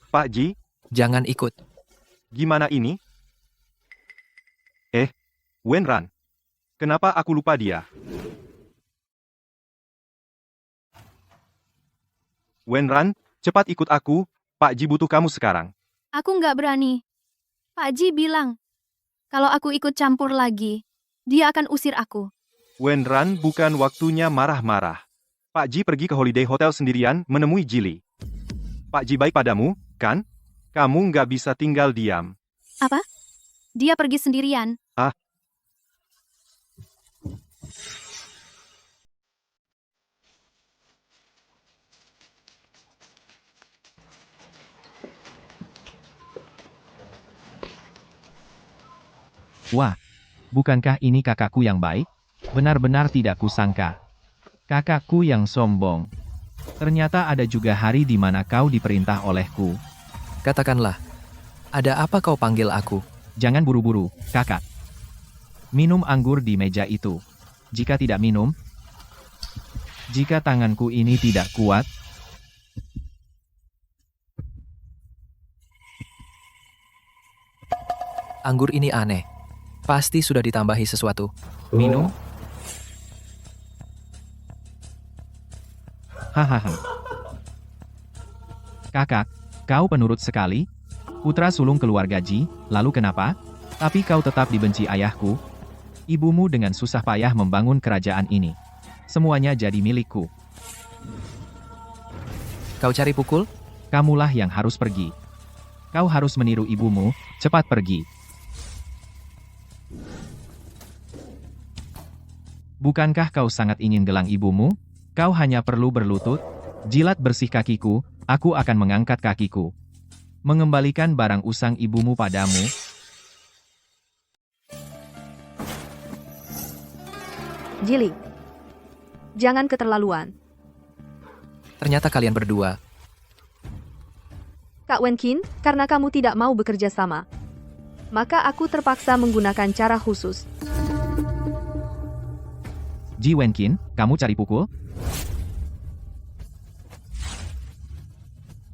Pak Ji, Jangan ikut. gimana ini? Wenran. Kenapa aku lupa dia? Wenran, cepat ikut aku, Pak Ji butuh kamu sekarang. Aku nggak berani. Pak Ji bilang, kalau aku ikut campur lagi, dia akan usir aku. Wenran, bukan waktunya marah-marah. Pak Ji pergi ke Holiday Hotel sendirian menemui Jili. Pak Ji baik padamu, kan? Kamu nggak bisa tinggal diam. Apa? Dia pergi sendirian. Wah, bukankah ini kakakku yang baik? Benar-benar tidak kusangka. Kakakku yang sombong. Ternyata ada juga hari di mana kau diperintah olehku. Katakanlah, ada apa kau panggil aku? Jangan buru-buru, kakak. Minum anggur di meja itu. Jika tidak minum, jika tanganku ini tidak kuat, Anggur ini aneh. Pasti sudah ditambahi sesuatu. minum. Hahaha. Kakak, kau penurut sekali. Putra sulung keluarga Ji, lalu kenapa? Tapi kau tetap dibenci ayahku. Ibumu dengan susah payah membangun kerajaan ini. Semuanya jadi milikku. Kau cari pukul? Kamulah yang harus pergi. Kau harus meniru ibumu, cepat pergi. Bukankah kau sangat ingin gelang ibumu? Kau hanya perlu berlutut, jilat bersih kakiku, aku akan mengangkat kakiku. Mengembalikan barang usang ibumu padamu. Jili, jangan keterlaluan. Ternyata kalian berdua. Kak Wenqin, karena kamu tidak mau bekerja sama, maka aku terpaksa menggunakan cara khusus. Ji Wenqin, kamu cari pukul?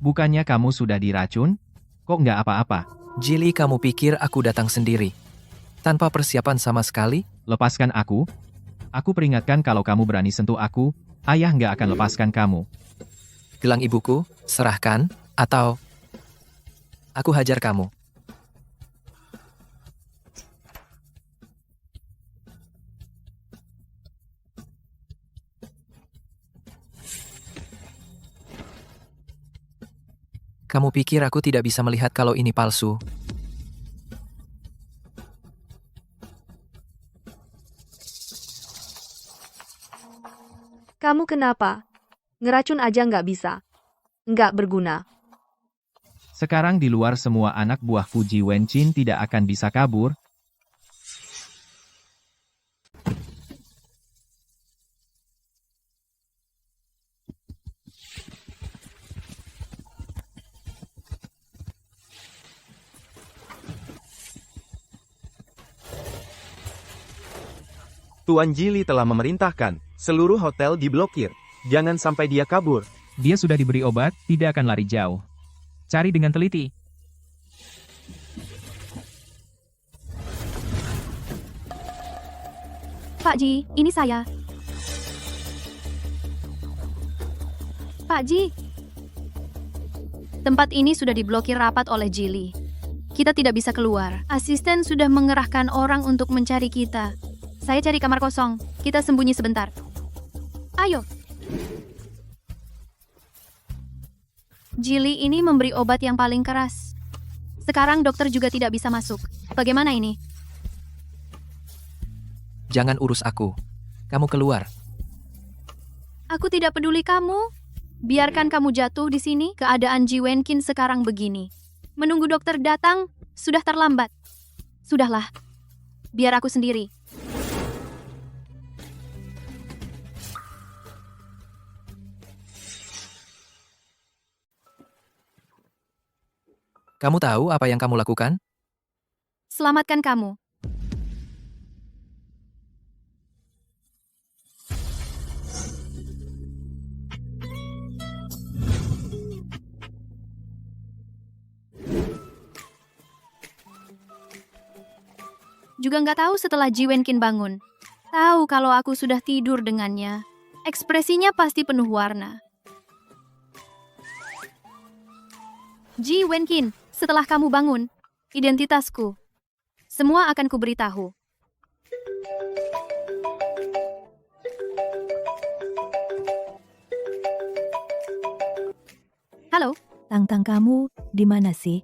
Bukannya kamu sudah diracun? Kok nggak apa-apa? Jili, kamu pikir aku datang sendiri? Tanpa persiapan sama sekali? Lepaskan aku. Aku peringatkan kalau kamu berani sentuh aku, ayah nggak akan lepaskan kamu. Gelang ibuku, serahkan, atau aku hajar kamu. Kamu pikir aku tidak bisa melihat kalau ini palsu? Kamu kenapa? Ngeracun aja nggak bisa. Nggak berguna. Sekarang di luar semua anak buah Ji Wenqin tidak akan bisa kabur. Tuan Jili telah memerintahkan, seluruh hotel diblokir. Jangan sampai dia kabur. Dia sudah diberi obat, tidak akan lari jauh. Cari dengan teliti. Pak Ji, ini saya. Pak Ji. Tempat ini sudah diblokir rapat oleh Jili. Kita tidak bisa keluar. Asisten sudah mengerahkan orang untuk mencari kita. Saya cari kamar kosong. Kita sembunyi sebentar. Ayo. Jili ini memberi obat yang paling keras. Sekarang dokter juga tidak bisa masuk. Bagaimana ini? Jangan urus aku. Kamu keluar. Aku tidak peduli kamu. Biarkan kamu jatuh di sini. Keadaan Ji Wenkin sekarang begini. Menunggu dokter datang sudah terlambat. Sudahlah. Biar aku sendiri. Kamu tahu apa yang kamu lakukan? Selamatkan kamu. Juga nggak tahu setelah Ji Wenkin bangun. Tahu kalau aku sudah tidur dengannya. Ekspresinya pasti penuh warna. Ji Wenkin, setelah kamu bangun, identitasku. Semua akan kuberitahu. Halo, Tang-tang kamu, di mana sih?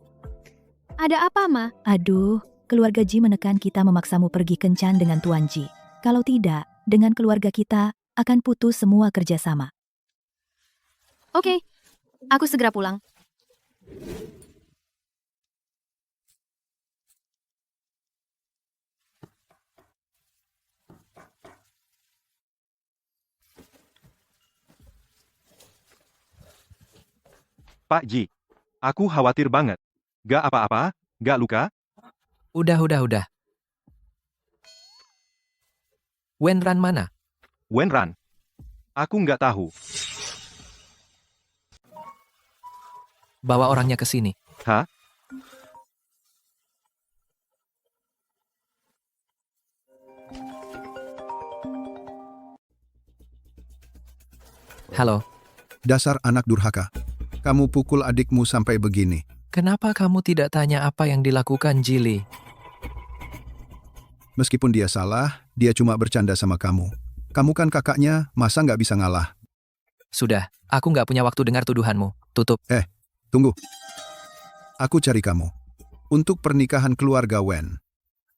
ada apa, Ma? Aduh, keluarga Ji menekan kita memaksamu pergi kencan dengan Tuan Ji. Kalau tidak, dengan keluarga kita, akan putus semua kerjasama. Oke, aku segera pulang. Pak Ji, aku khawatir banget. Gak apa-apa, gak luka? Udah. Wenran mana? Wenran. Aku nggak tahu. Bawa orangnya ke sini. Hah? Halo, Dasar anak durhaka. Kamu pukul adikmu sampai begini. kenapa kamu tidak tanya apa yang dilakukan Jili? Meskipun dia salah, dia cuma bercanda sama kamu. Kamu kan kakaknya, masa nggak bisa ngalah? Sudah, aku nggak punya waktu dengar tuduhanmu. Tutup. Tunggu. Aku cari kamu. Untuk pernikahan keluarga Wen.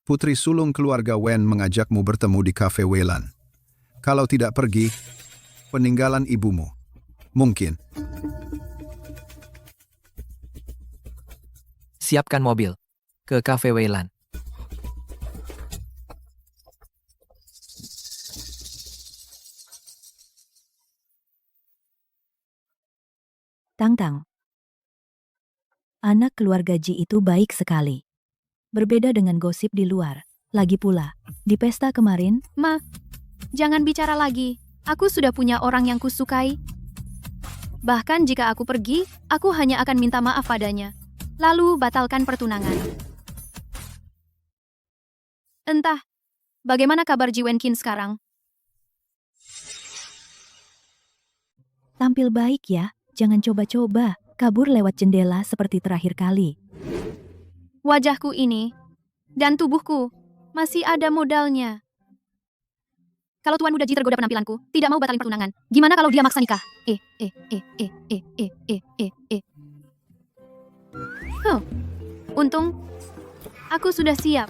Putri sulung keluarga Wen mengajakmu bertemu di kafe Weilan. Kalau tidak pergi, peninggalan ibumu. Mungkin. Siapkan mobil. Ke Cafe Weilan. Tang-tang. Anak keluarga Ji itu baik sekali. Berbeda dengan gosip di luar. Lagi pula, di pesta kemarin, Ma, jangan bicara lagi. Aku sudah punya orang yang kusukai. Bahkan jika aku pergi, aku hanya akan minta maaf padanya. Lalu batalkan pertunangan. Entah, bagaimana kabar Ji Wenkin sekarang? tampil baik ya. Jangan coba-coba kabur lewat jendela seperti terakhir kali. Wajahku ini dan tubuhku masih ada modalnya. Kalau Tuan Muda Ji tergoda penampilanku, tidak mau batalin pertunangan. Gimana kalau dia maksa nikah? Untung aku sudah siap.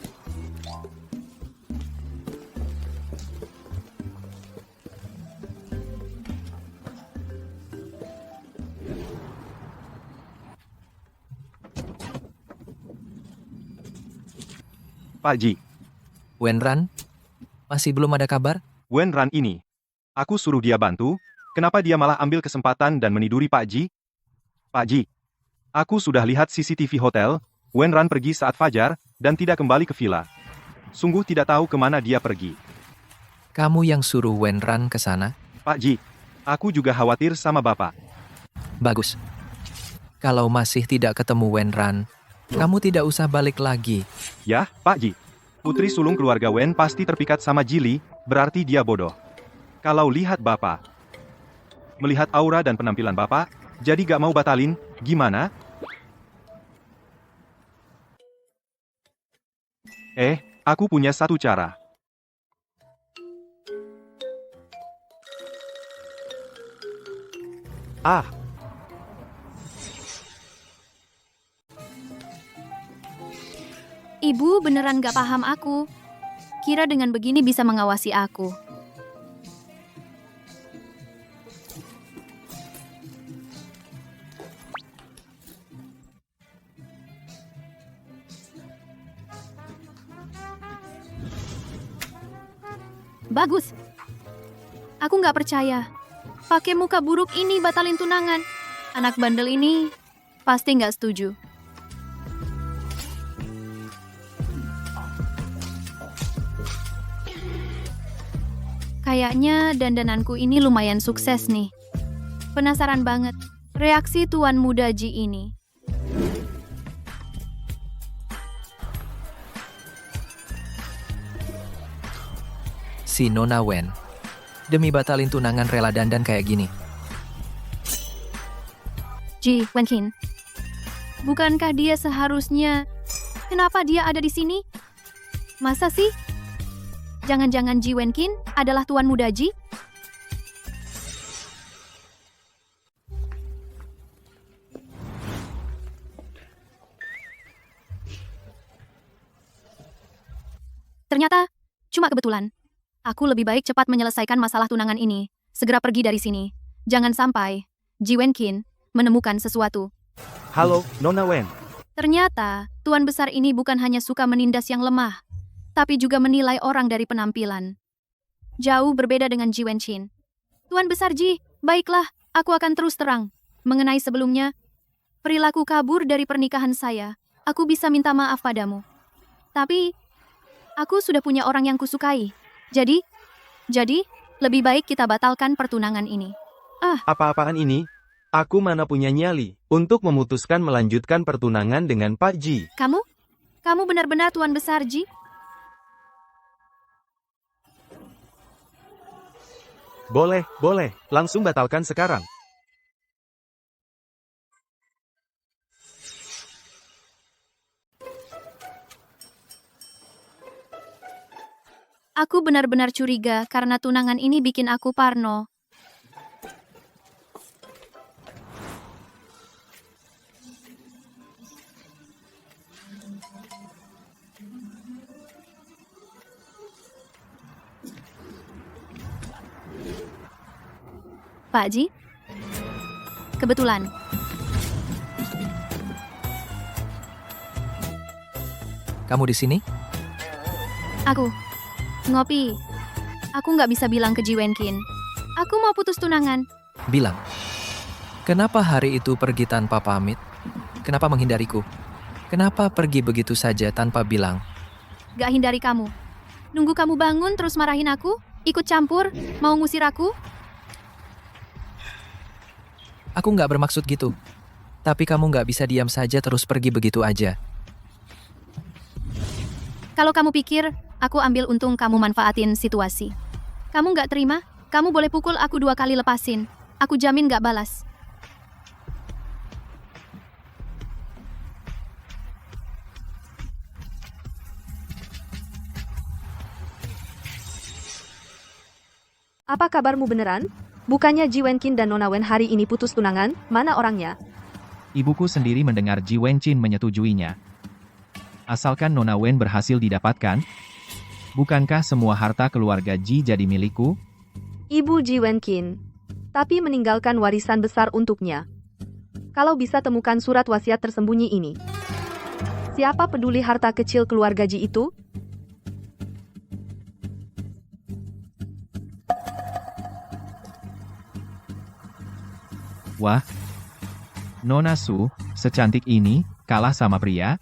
Pak Ji, Wenran? Masih belum ada kabar? Wenran ini. Aku suruh dia bantu, kenapa dia malah ambil kesempatan dan meniduri Pak Ji? Pak Ji, aku sudah lihat CCTV hotel, Wenran pergi saat fajar, dan tidak kembali ke villa. Sungguh tidak tahu kemana dia pergi. Kamu yang suruh Wenran ke sana? Pak Ji, aku juga khawatir sama Bapak. Bagus. Kalau masih tidak ketemu Wenran, kamu tidak usah balik lagi. Ya, Pak Ji. Putri sulung keluarga Wen pasti terpikat sama Jili, berarti dia bodoh. Kalau lihat Bapak, melihat aura dan penampilan Bapak, jadi gak mau batalin, gimana? Aku punya satu cara. Ibu beneran gak paham aku. Kira dengan begini bisa mengawasi aku. Bagus. Aku nggak percaya. Pakai muka buruk ini batalin tunangan. Anak bandel ini pasti nggak setuju. Kayaknya dandananku ini lumayan sukses nih. Penasaran banget reaksi tuan muda Ji ini. Si Nona Wen. Demi batalin tunangan rela dandan kayak gini. Ji Wenkin. Bukankah dia seharusnya... Kenapa dia ada di sini? Masa sih? Jangan-jangan Ji Wenkin adalah tuan muda Ji? Ternyata, cuma kebetulan. Aku lebih baik cepat menyelesaikan masalah tunangan ini. Segera pergi dari sini. Jangan sampai Ji Wenkin menemukan sesuatu. Halo, Nona Wen. Ternyata, tuan besar ini bukan hanya suka menindas yang lemah, tapi juga menilai orang dari penampilan. Jauh berbeda dengan Ji Wenqin. Tuan besar Ji, baiklah, aku akan terus terang. Mengenai sebelumnya, perilaku kabur dari pernikahan saya, aku bisa minta maaf padamu. Tapi, aku sudah punya orang yang kusukai. Jadi, lebih baik kita batalkan pertunangan ini. Apa-apaan ini? Aku mana punya nyali untuk memutuskan melanjutkan pertunangan dengan Pak Ji. Kamu? Kamu benar-benar tuan besar Ji? Boleh, langsung batalkan sekarang. Aku benar-benar curiga karena tunangan ini bikin aku parno. Pak Ji? Kebetulan. Kamu di sini? Aku. Ngopi. Aku nggak bisa bilang ke Ji Wenqin. Aku mau putus tunangan. Bilang. Kenapa hari itu pergi tanpa pamit? Kenapa menghindariku? Kenapa pergi begitu saja tanpa bilang? Gak hindari kamu. Nunggu kamu bangun terus marahin aku? Ikut campur? Mau ngusir aku? Aku nggak bermaksud gitu. Tapi kamu nggak bisa diam saja terus pergi begitu aja. Kalau kamu pikir, aku ambil untung kamu manfaatin situasi. Kamu nggak terima? Kamu boleh pukul aku 2 kali lepasin. Aku jamin nggak balas. Apa kabarmu beneran? Bukannya Ji Wenqin dan Nona Wen hari ini putus tunangan? Mana orangnya? Ibuku sendiri mendengar Ji Wenqin menyetujuinya. Asalkan Nona Wen berhasil didapatkan, bukankah semua harta keluarga Ji jadi milikku? Ibu Ji Wenqin. Tapi meninggalkan warisan besar untuknya. Kalau bisa temukan surat wasiat tersembunyi ini. Siapa peduli harta kecil keluarga Ji itu? Wah, Nona Su, secantik ini, kalah sama pria?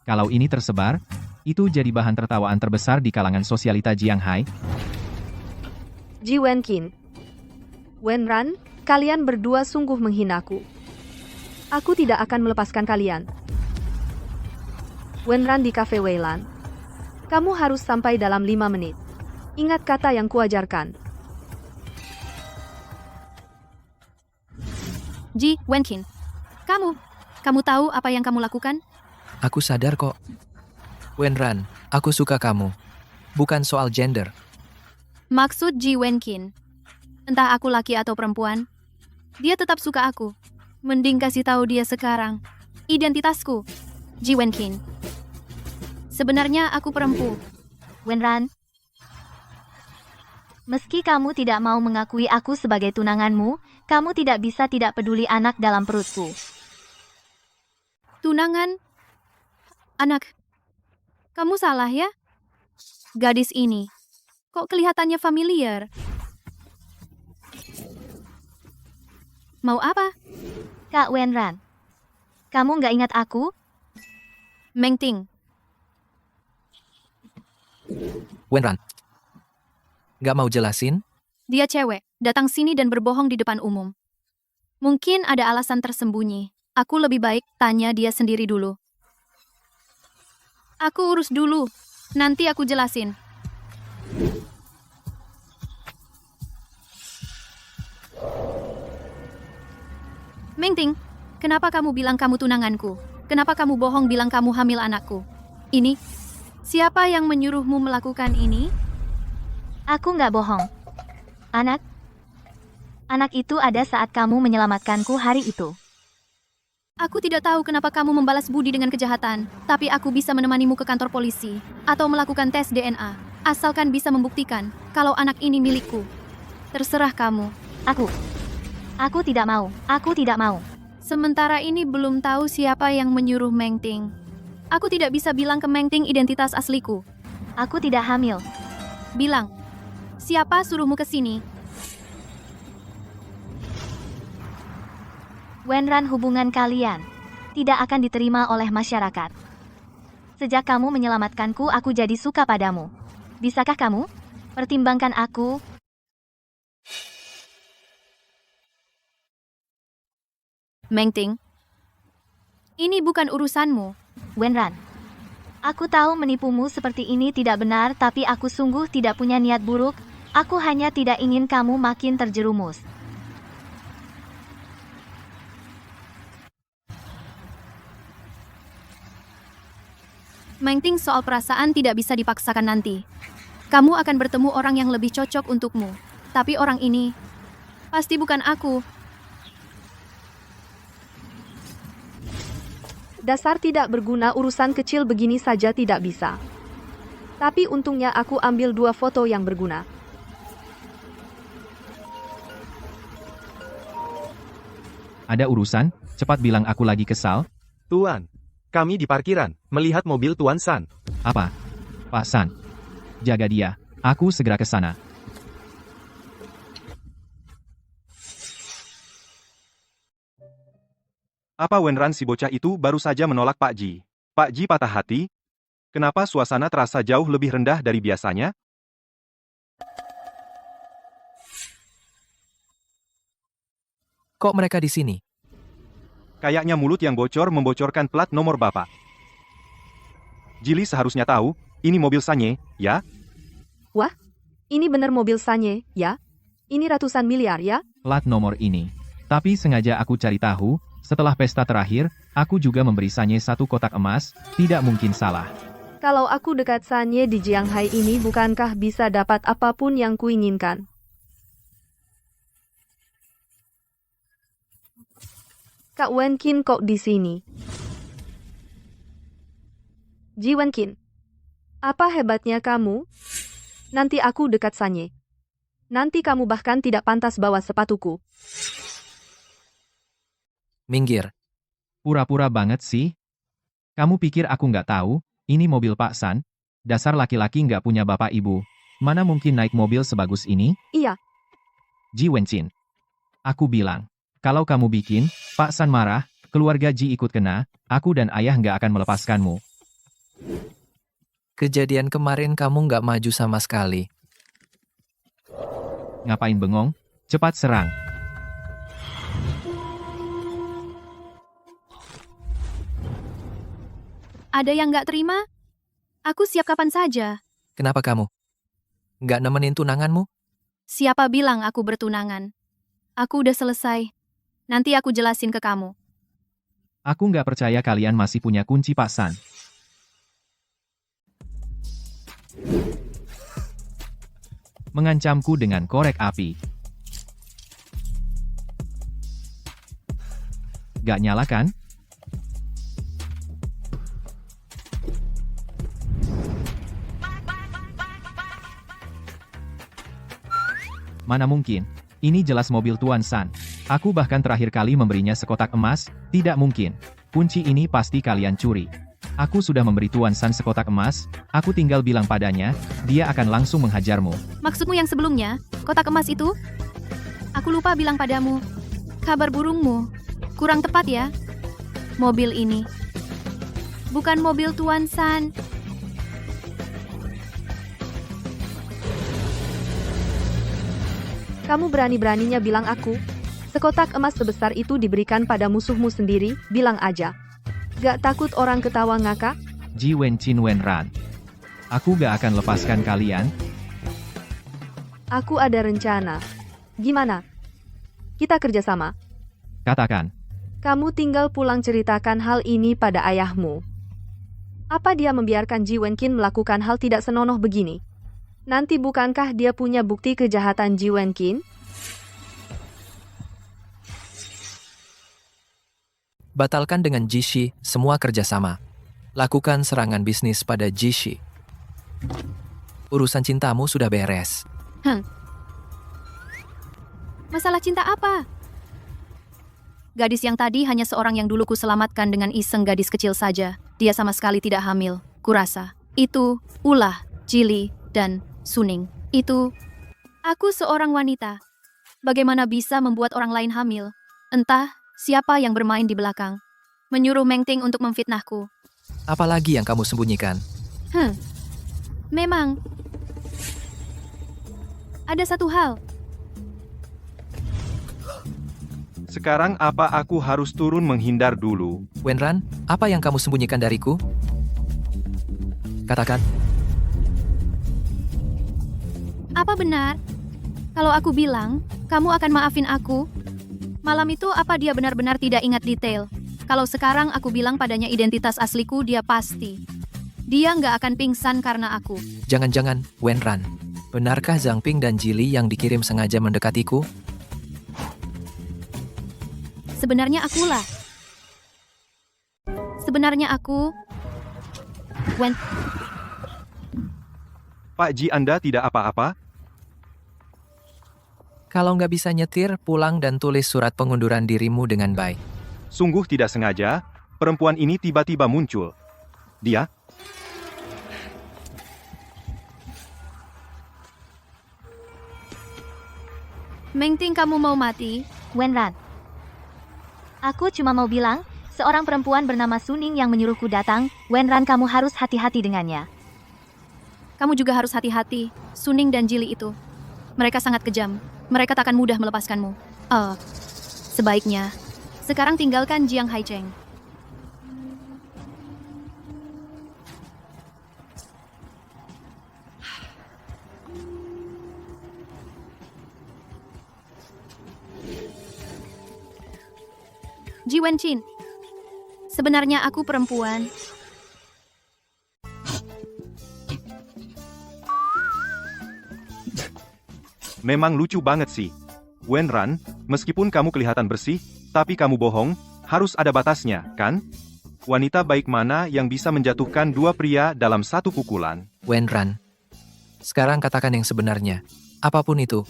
Kalau ini tersebar, itu jadi bahan tertawaan terbesar di kalangan sosialita Jianghai. Ji Wenqin. Wenran, kalian berdua sungguh menghinaku. Aku tidak akan melepaskan kalian. Wenran di Cafe Weilan. Kamu harus sampai dalam 5 menit. Ingat kata yang kuajarkan. Ji Wenkin. Kamu tahu apa yang kamu lakukan? Aku sadar kok. Wenran, aku suka kamu. Bukan soal gender. Maksud Ji Wenkin. Entah aku laki atau perempuan, dia tetap suka aku. Mending kasih tahu dia sekarang. Identitasku, Ji Wenkin. Sebenarnya aku perempuan. Wenran, meski kamu tidak mau mengakui aku sebagai tunanganmu, kamu tidak bisa tidak peduli anak dalam perutku. Tunangan? Anak? Kamu salah ya? Gadis ini, kok kelihatannya familiar? Mau apa? Kak Wenran, kamu nggak ingat aku? Mengting. Wenran. Gak mau jelasin? Dia cewek, datang sini dan berbohong di depan umum. Mungkin ada alasan tersembunyi. Aku lebih baik tanya dia sendiri dulu. Aku urus dulu, nanti aku jelasin. Mengting, kenapa kamu bilang kamu tunanganku? Kenapa kamu bohong bilang kamu hamil anakku? Ini, siapa yang menyuruhmu melakukan ini? Aku nggak bohong. Anak itu ada saat kamu menyelamatkanku hari itu. Aku tidak tahu kenapa kamu membalas budi dengan kejahatan, tapi aku bisa menemanimu ke kantor polisi, atau melakukan tes DNA, asalkan bisa membuktikan kalau anak ini milikku. Terserah kamu. Aku tidak mau. Sementara ini belum tahu siapa yang menyuruh Mengting. Aku tidak bisa bilang ke Mengting identitas asliku. Aku tidak hamil. Bilang, siapa suruhmu ke sini? Wenran, hubungan kalian tidak akan diterima oleh masyarakat. Sejak kamu menyelamatkanku, aku jadi suka padamu. Bisakah kamu pertimbangkan aku? Mengting, ini bukan urusanmu. Wenran, aku tahu menipumu seperti ini tidak benar, tapi aku sungguh tidak punya niat buruk. Aku hanya tidak ingin kamu makin terjerumus. Mengting, soal perasaan tidak bisa dipaksakan nanti. Kamu akan bertemu orang yang lebih cocok untukmu. Tapi orang ini pasti bukan aku. Dasar tidak berguna, urusan kecil begini saja tidak bisa. Tapi untungnya aku ambil 2 foto yang berguna. Ada urusan? Cepat bilang, aku lagi kesal. Tuan, kami di parkiran, melihat mobil Tuan San. Apa? Pak San. Jaga dia. Aku segera ke sana. Apa Wenran si bocah itu baru saja menolak Pak Ji? Pak Ji patah hati? Kenapa suasana terasa jauh lebih rendah dari biasanya? Kok mereka di sini? Kayaknya mulut yang bocor membocorkan plat nomor Bapak. Jili seharusnya tahu, ini mobil Sanye, ya? Wah, ini benar mobil Sanye, ya? Ini ratusan miliar, ya? Plat nomor ini. Tapi sengaja aku cari tahu, setelah pesta terakhir, aku juga memberi Sanye 1 kotak emas, tidak mungkin salah. Kalau aku dekat Sanye di Jianghai ini, bukankah bisa dapat apapun yang kuinginkan? Kak Wenkin kok di sini? Ji Wenkin, apa hebatnya kamu? Nanti aku dekat Sanye. Nanti kamu bahkan tidak pantas bawa sepatuku. Minggir. Pura-pura banget sih. Kamu pikir aku nggak tahu, ini mobil Pak San? Dasar laki-laki nggak punya bapak ibu. Mana mungkin naik mobil sebagus ini? Iya. Ji Wenchin. Aku bilang, kalau kamu bikin Pak San marah, keluarga Ji ikut kena, aku dan ayah nggak akan melepaskanmu. Kejadian kemarin kamu nggak maju sama sekali. Ngapain bengong? Cepat serang. Ada yang nggak terima? Aku siap kapan saja. Kenapa kamu? Nggak nemenin tunanganmu? Siapa bilang aku bertunangan? Aku udah selesai. Nanti aku jelasin ke kamu. Aku nggak percaya kalian masih punya kunci Pak San. Mengancamku dengan korek api. Gak nyala kan? Mana mungkin? Ini jelas mobil Tuan San. Aku bahkan terakhir kali memberinya sekotak emas, tidak mungkin. Kunci ini pasti kalian curi. Aku sudah memberi Tuan San sekotak emas, aku tinggal bilang padanya, dia akan langsung menghajarmu. Maksudmu yang sebelumnya? Kotak emas itu? Aku lupa bilang padamu. Kabar burungmu. Kurang tepat ya. Mobil ini. Bukan mobil Tuan San. Kamu berani-beraninya bilang aku? Sekotak emas sebesar itu diberikan pada musuhmu sendiri, bilang aja. Gak takut orang ketawa ngakak? Ji Wenchin Wenran. Aku gak akan lepaskan kalian. Aku ada rencana. Gimana? Kita kerjasama. Katakan. Kamu tinggal pulang ceritakan hal ini pada ayahmu. Apa dia membiarkan Ji Wenkin melakukan hal tidak senonoh begini? Nanti bukankah dia punya bukti kejahatan Ji Wenkin? Batalkan dengan Jishi semua kerjasama. Lakukan serangan bisnis pada Jishi. Urusan cintamu sudah beres. Masalah cinta apa? Gadis yang tadi hanya seorang yang dulu kuselamatkan dengan iseng gadis kecil saja. Dia sama sekali tidak hamil, kurasa. Itu, ulah, Jili, dan Suning. Itu, aku seorang wanita. Bagaimana bisa membuat orang lain hamil? Entah siapa yang bermain di belakang. Menyuruh Meng Ting untuk memfitnahku. Apalagi yang kamu sembunyikan? Memang. Ada satu hal. Sekarang apa aku harus turun menghindar dulu? Wenran, apa yang kamu sembunyikan dariku? Katakan. Apa benar? Kalau aku bilang, kamu akan maafin aku? Malam itu apa dia benar-benar tidak ingat detail? Kalau sekarang aku bilang padanya identitas asliku, dia pasti. Dia nggak akan pingsan karena aku. Jangan-jangan, Wenran. Benarkah Zhang Ping dan Jili yang dikirim sengaja mendekatiku? Sebenarnya akulah. Sebenarnya aku... Pak Ji, Anda tidak apa-apa? Kalau nggak bisa nyetir, pulang dan tulis surat pengunduran dirimu dengan baik. Sungguh tidak sengaja, perempuan ini tiba-tiba muncul. Dia? Meng Ting, kamu mau mati? Wenran. Aku cuma mau bilang, seorang perempuan bernama Suning yang menyuruhku datang, Wenran kamu harus hati-hati dengannya. Kamu juga harus hati-hati, Suning dan Jili itu. Mereka sangat kejam. Mereka tak akan mudah melepaskanmu. Sebaiknya, sekarang tinggalkan Jiang Haicheng. Ji Wenchin, sebenarnya aku perempuan. Memang lucu banget sih. Wenran, meskipun kamu kelihatan bersih, tapi kamu bohong, harus ada batasnya, kan? Wanita baik mana yang bisa menjatuhkan dua pria dalam satu pukulan? Wenran, sekarang katakan yang sebenarnya. Apapun itu,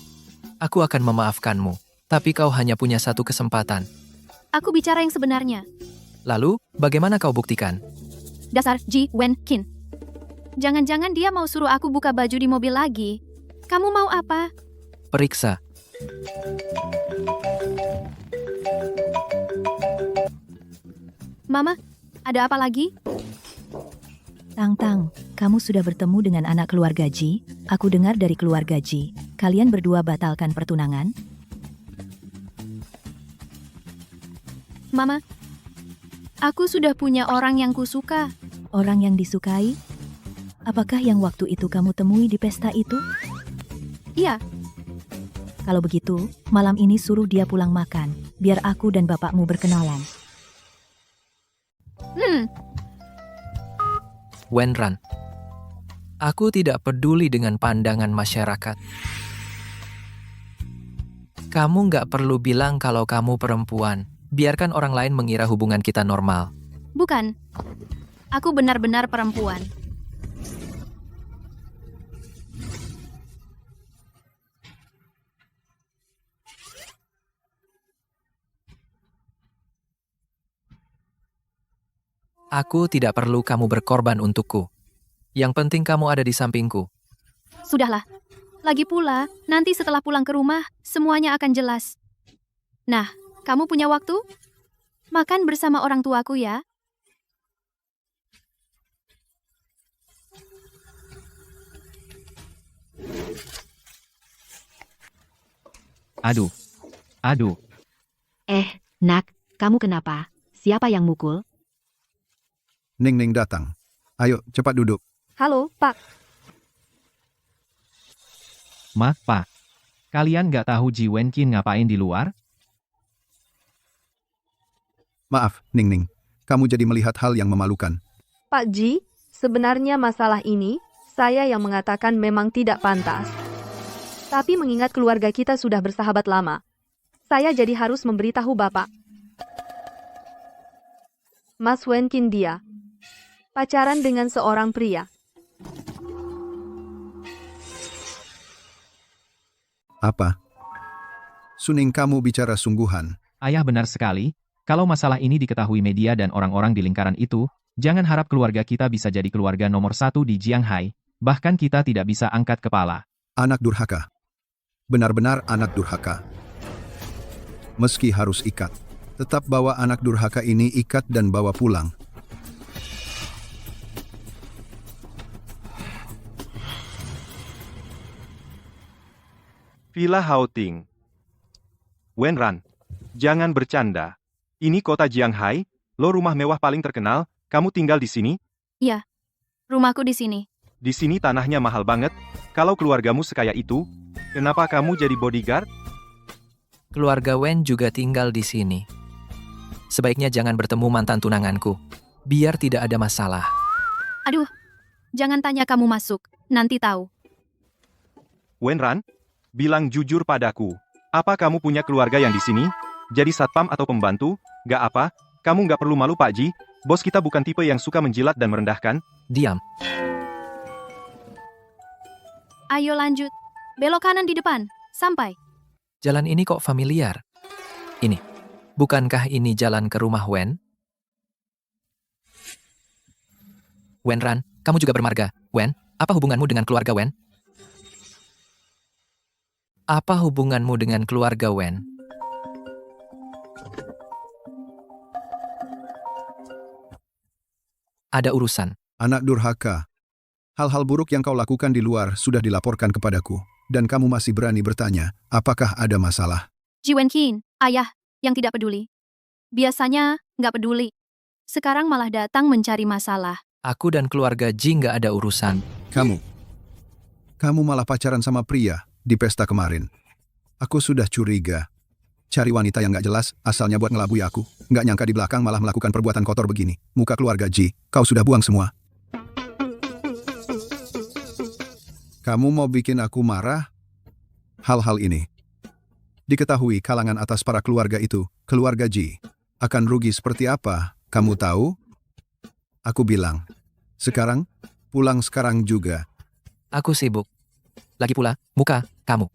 aku akan memaafkanmu. Tapi kau hanya punya satu kesempatan. Aku bicara yang sebenarnya. Lalu, bagaimana kau buktikan? Dasar Ji Wenkin. Jangan-jangan dia mau suruh aku buka baju di mobil lagi. Kamu mau apa? Periksa. Mama, ada apa lagi? Tang, kamu sudah bertemu dengan anak keluarga Ji. Aku dengar dari keluarga Ji, kalian berdua batalkan pertunangan. Mama, aku sudah punya orang yang kusuka. Orang yang disukai? Apakah yang waktu itu kamu temui di pesta itu? Iya, Kalau begitu, malam ini suruh dia pulang makan, biar aku dan bapakmu berkenalan. Wenran. Aku tidak peduli dengan pandangan masyarakat. Kamu nggak perlu bilang kalau kamu perempuan. Biarkan orang lain mengira hubungan kita normal. bukan. Aku benar-benar perempuan. Aku tidak perlu kamu berkorban untukku. Yang penting kamu ada di sampingku. Sudahlah. Lagi pula, nanti setelah pulang ke rumah, semuanya akan jelas. Nah, kamu punya waktu? Makan bersama orang tuaku ya. Aduh. Aduh. Nak, kamu kenapa? Siapa yang mukul? Ning Ning datang. Ayo, cepat duduk. Halo, Pak. Pak. Kalian nggak tahu Ji Wenqin ngapain di luar? Maaf, Ning Ning. Kamu jadi melihat hal yang memalukan. Pak Ji, sebenarnya masalah ini, saya yang mengatakan memang tidak pantas. Tapi mengingat keluarga kita sudah bersahabat lama, saya jadi harus memberitahu Bapak. Mas Wenqin dia pacaran dengan seorang pria. Apa? Suning, kamu bicara sungguhan. Ayah benar sekali. Kalau masalah ini diketahui media dan orang-orang di lingkaran itu, jangan harap keluarga kita bisa jadi keluarga nomor 1 di Jianghai. Bahkan kita tidak bisa angkat kepala. Anak durhaka. Benar-benar anak durhaka. Meski harus ikat, tetap bawa anak durhaka ini ikat dan bawa pulang. Villa Haoting. Wenran, jangan bercanda. Ini kota Jianghai, lo rumah mewah paling terkenal, kamu tinggal di sini? Iya, rumahku di sini. Di sini tanahnya mahal banget. Kalau keluargamu sekaya itu, kenapa kamu jadi bodyguard? Keluarga Wen juga tinggal di sini. Sebaiknya jangan bertemu mantan tunanganku. Biar tidak ada masalah. Aduh, jangan tanya kamu masuk, nanti tahu. Wenran, bilang jujur padaku. Apa kamu punya keluarga yang di sini? Jadi satpam atau pembantu? Gak apa, kamu gak perlu malu Pak Ji. Bos kita bukan tipe yang suka menjilat dan merendahkan. Diam. Ayo lanjut. Belok kanan di depan. Sampai. Jalan ini kok familiar. Ini. Bukankah ini jalan ke rumah Wen? Wenran, kamu juga bermarga. Wen, apa hubunganmu dengan keluarga Wen? Apa hubunganmu dengan keluarga Wen? Ada urusan. Anak durhaka. Hal-hal buruk yang kau lakukan di luar sudah dilaporkan kepadaku. Dan kamu masih berani bertanya, apakah ada masalah? Ji Wenqin, ayah, yang tidak peduli. Biasanya, nggak peduli. Sekarang malah datang mencari masalah. Aku dan keluarga Ji nggak ada urusan. Kamu malah pacaran sama pria di pesta kemarin. Aku sudah curiga. Cari wanita yang nggak jelas, asalnya buat ngelabui aku. Nggak nyangka di belakang malah melakukan perbuatan kotor begini. Muka keluarga Ji, kau sudah buang semua. Kamu mau bikin aku marah? Hal-hal ini diketahui kalangan atas para keluarga itu, keluarga Ji, akan rugi seperti apa, kamu tahu? Aku bilang, sekarang, pulang sekarang juga. Aku sibuk. Lagi pula, muka, kamu.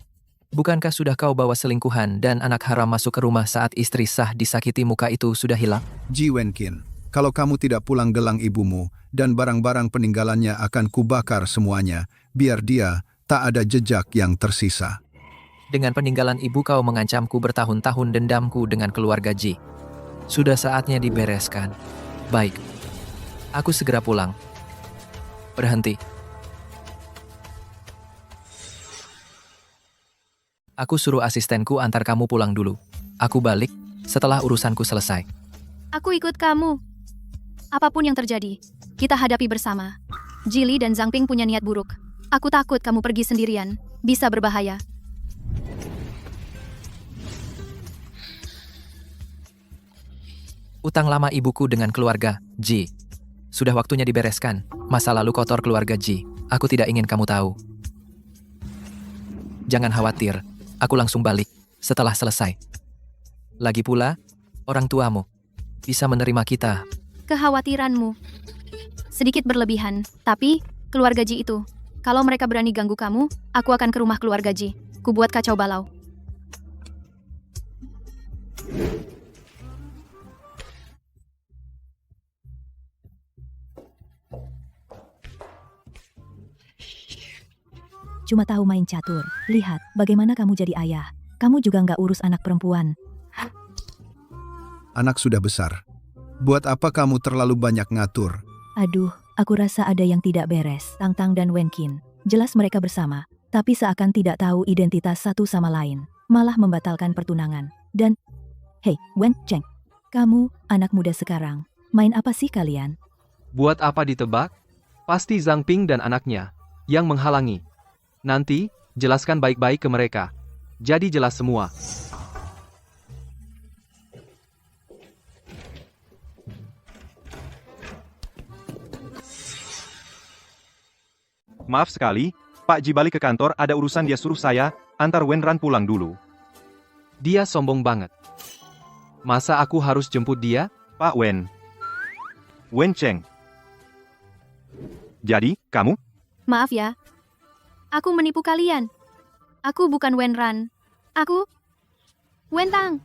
Bukankah sudah kau bawa selingkuhan dan anak haram masuk ke rumah saat istri sah disakiti muka itu sudah hilang? Ji Wenqin, kalau kamu tidak pulang gelang ibumu dan barang-barang peninggalannya akan kubakar semuanya, biar dia tak ada jejak yang tersisa. Dengan peninggalan ibu kau mengancamku bertahun-tahun dendamku dengan keluarga Ji. Sudah saatnya dibereskan. Baik. Aku segera pulang. Berhenti. Aku suruh asistenku antar kamu pulang dulu. Aku balik setelah urusanku selesai. Aku ikut kamu. Apapun yang terjadi. Kita hadapi bersama. Jili dan Zhang Ping punya niat buruk. Aku takut kamu pergi sendirian. Bisa berbahaya. Utang lama ibuku dengan keluarga, Ji. Sudah waktunya dibereskan. Masa lalu kotor keluarga Ji. Aku tidak ingin kamu tahu. Jangan khawatir. Aku langsung balik setelah selesai. Lagi pula, orang tuamu bisa menerima kita. Kekhawatiranmu sedikit berlebihan, tapi keluarga Ji itu, kalau mereka berani ganggu kamu, aku akan ke rumah keluarga Ji. Ku buat kacau balau. Cuma tahu main catur. Lihat, bagaimana kamu jadi ayah. Kamu juga nggak urus anak perempuan. Anak sudah besar. Buat apa kamu terlalu banyak ngatur? Aduh, aku rasa ada yang tidak beres. Tang Tang dan Wen Qin. Jelas mereka bersama, tapi seakan tidak tahu identitas satu sama lain. Malah membatalkan pertunangan. Dan, hei, Wen Cheng. Kamu, anak muda sekarang. Main apa sih kalian? Buat apa ditebak? Pasti Zhang Ping dan anaknya yang menghalangi. Nanti, jelaskan baik-baik ke mereka. Jadi jelas semua. Maaf sekali, Pak Ji balik ke kantor, ada urusan dia suruh saya, antar Wenran pulang dulu. Dia sombong banget. Masa aku harus jemput dia? Pak Wen. Wen Cheng. Jadi, kamu? Maaf ya. Aku menipu kalian. Aku bukan Wenran. Aku Wentang.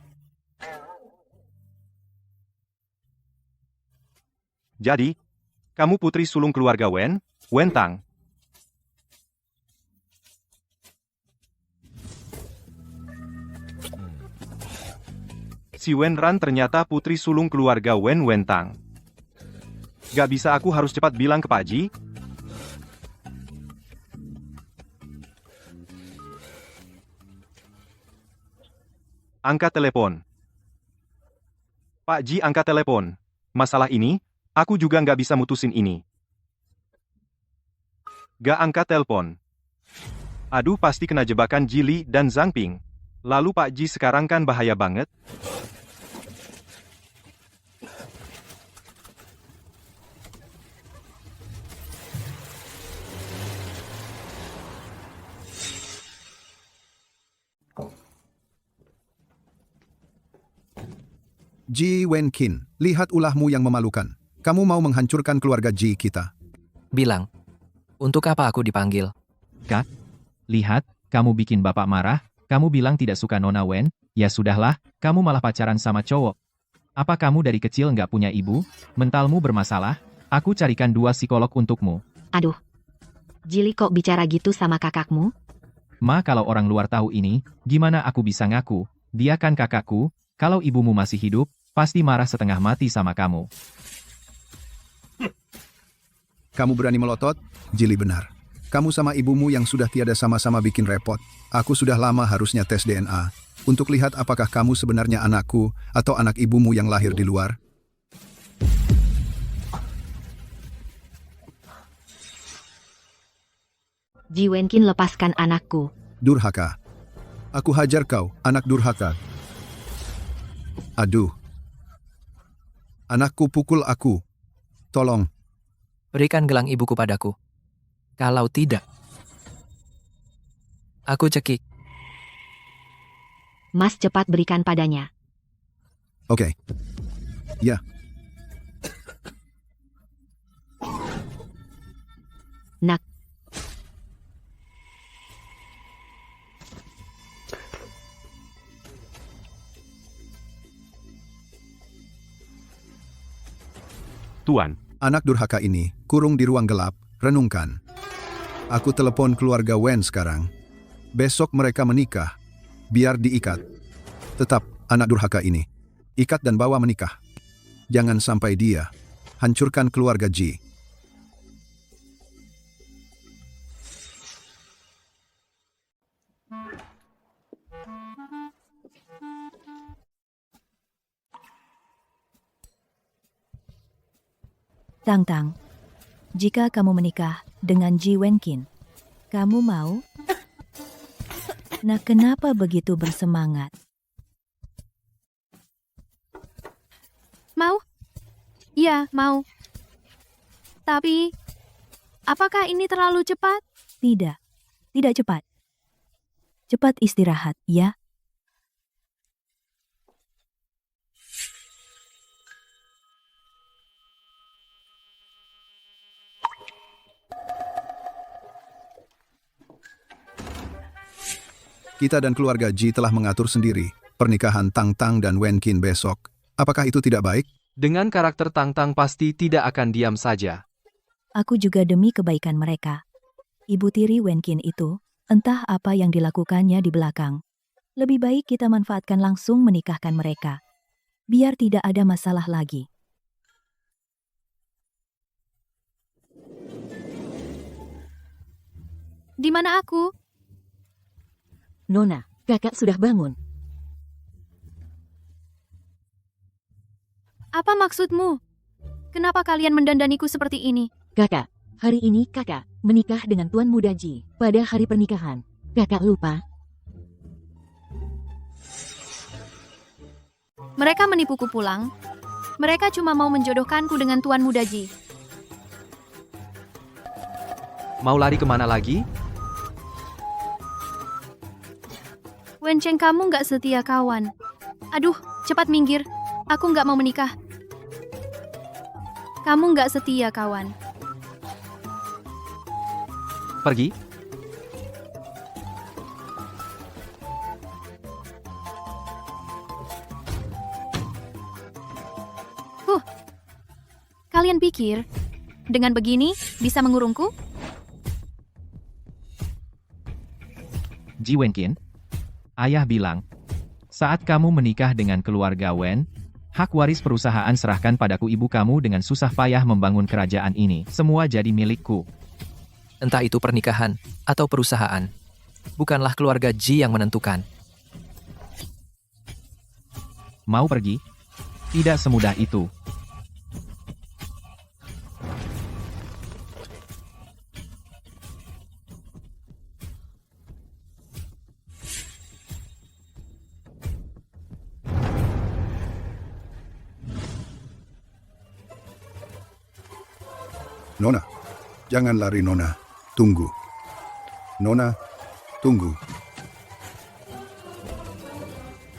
Jadi, kamu putri sulung keluarga Wentang. Si Wenran ternyata putri sulung keluarga Wentang. Gak bisa, aku harus cepat bilang ke Pak Ji. Angkat telepon. Pak Ji, angkat telepon. Masalah ini, aku juga nggak bisa mutusin ini. Gak angkat telepon. Aduh, pasti kena jebakan Jili dan Zhang Ping. Lalu Pak Ji sekarang kan bahaya banget. Ji Wen Qin, lihat ulahmu yang memalukan. Kamu mau menghancurkan keluarga Ji kita. Bilang, untuk apa aku dipanggil? Kak, lihat, kamu bikin bapak marah, kamu bilang tidak suka Nona Wen, ya sudahlah, kamu malah pacaran sama cowok. Apa kamu dari kecil nggak punya ibu? Mentalmu bermasalah, aku carikan 2 psikolog untukmu. Aduh. Jili kok bicara gitu sama kakakmu? Ma, kalau orang luar tahu ini, gimana aku bisa ngaku? Dia kan kakakku, kalau ibumu masih hidup, pasti marah setengah mati sama kamu. Kamu berani melotot? Jili benar. Kamu sama ibumu yang sudah tiada sama-sama bikin repot. Aku sudah lama harusnya tes DNA. Untuk lihat apakah kamu sebenarnya anakku atau anak ibumu yang lahir di luar. Ji Wen Qin, lepaskan anakku. Durhaka. Aku hajar kau, anak durhaka. Aduh. Anakku pukul aku. Tolong. Berikan gelang ibuku padaku. Kalau tidak, aku cekik. Mas, cepat berikan padanya. Oke. Ya. Nak. Tuan, Anak durhaka ini kurung di ruang gelap, renungkan. Aku telepon keluarga Wen sekarang. Besok mereka menikah. Biar diikat. Tetap anak durhaka ini. Ikat dan bawa menikah. Jangan sampai dia hancurkan keluarga Ji. Tang Tang, Jika kamu menikah dengan Ji Wenqin, kamu mau? Nah, kenapa begitu bersemangat? Mau? Ya, mau. Tapi, apakah ini terlalu cepat? Tidak, tidak cepat. Cepat istirahat, ya. Kita dan keluarga Ji telah mengatur sendiri pernikahan Tang Tang dan Wen Qin besok. Apakah itu tidak baik? Dengan karakter Tang Tang pasti tidak akan diam saja. Aku juga demi kebaikan mereka. Ibu tiri Wenqin itu, entah apa yang dilakukannya di belakang. Lebih baik kita manfaatkan langsung menikahkan mereka. Biar tidak ada masalah lagi. Di mana aku? Nona, kakak sudah bangun. Apa maksudmu? Kenapa kalian mendandaniku seperti ini? Kakak, hari ini kakak menikah dengan Tuan Muda Ji pada hari pernikahan. Kakak lupa? Mereka menipuku pulang. Mereka cuma mau menjodohkanku dengan Tuan Muda Ji. Mau lari kemana lagi? Wencheng, kamu nggak setia kawan. Aduh, cepat minggir. Aku nggak mau menikah. Kamu nggak setia kawan. Pergi? Kalian pikir, dengan begini bisa mengurungku? Ji Wenqin, ayah bilang, saat kamu menikah dengan keluarga Wen, hak waris perusahaan serahkan padaku. Ibu kamu dengan susah payah membangun kerajaan ini. Semua jadi milikku. Entah itu pernikahan atau perusahaan, bukanlah keluarga Ji yang menentukan. Mau pergi? Tidak semudah itu. Nona, jangan lari Nona. Tunggu. Nona, tunggu.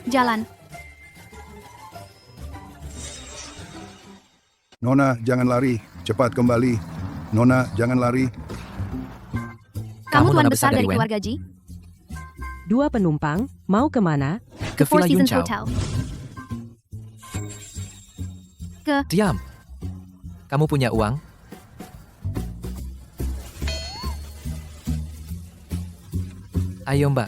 Jalan. Nona, jangan lari. Cepat kembali. Nona, jangan lari. Kamu tuan nona besar dari Wen? keluarga Ji? 2 penumpang, mau kemana? Ke Four Villa Seasons Yunchao. Hotel. Diam. Kamu punya uang? Ayo mbak.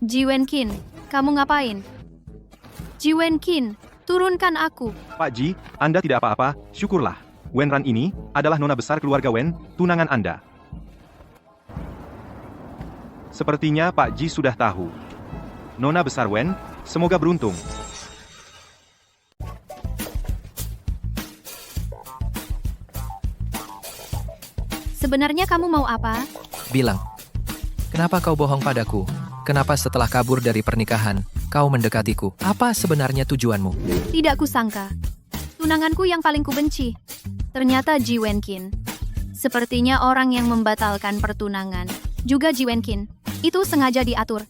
Ji Wenqin, kamu ngapain? Ji Wenqin, turunkan aku. Pak Ji, Anda tidak apa-apa, syukurlah. Wen Ran ini adalah nona besar keluarga Wen, tunangan Anda. Sepertinya Pak Ji sudah tahu. Nona besar Wen, semoga beruntung. Sebenarnya kamu mau apa? Bilang. Kenapa kau bohong padaku? Kenapa setelah kabur dari pernikahan, kau mendekatiku? Apa sebenarnya tujuanmu? Tidak kusangka. Tunanganku yang paling kubenci. Ternyata Ji Wenqin. Sepertinya orang yang membatalkan pertunangan. Juga Ji Wenqin. Itu sengaja diatur.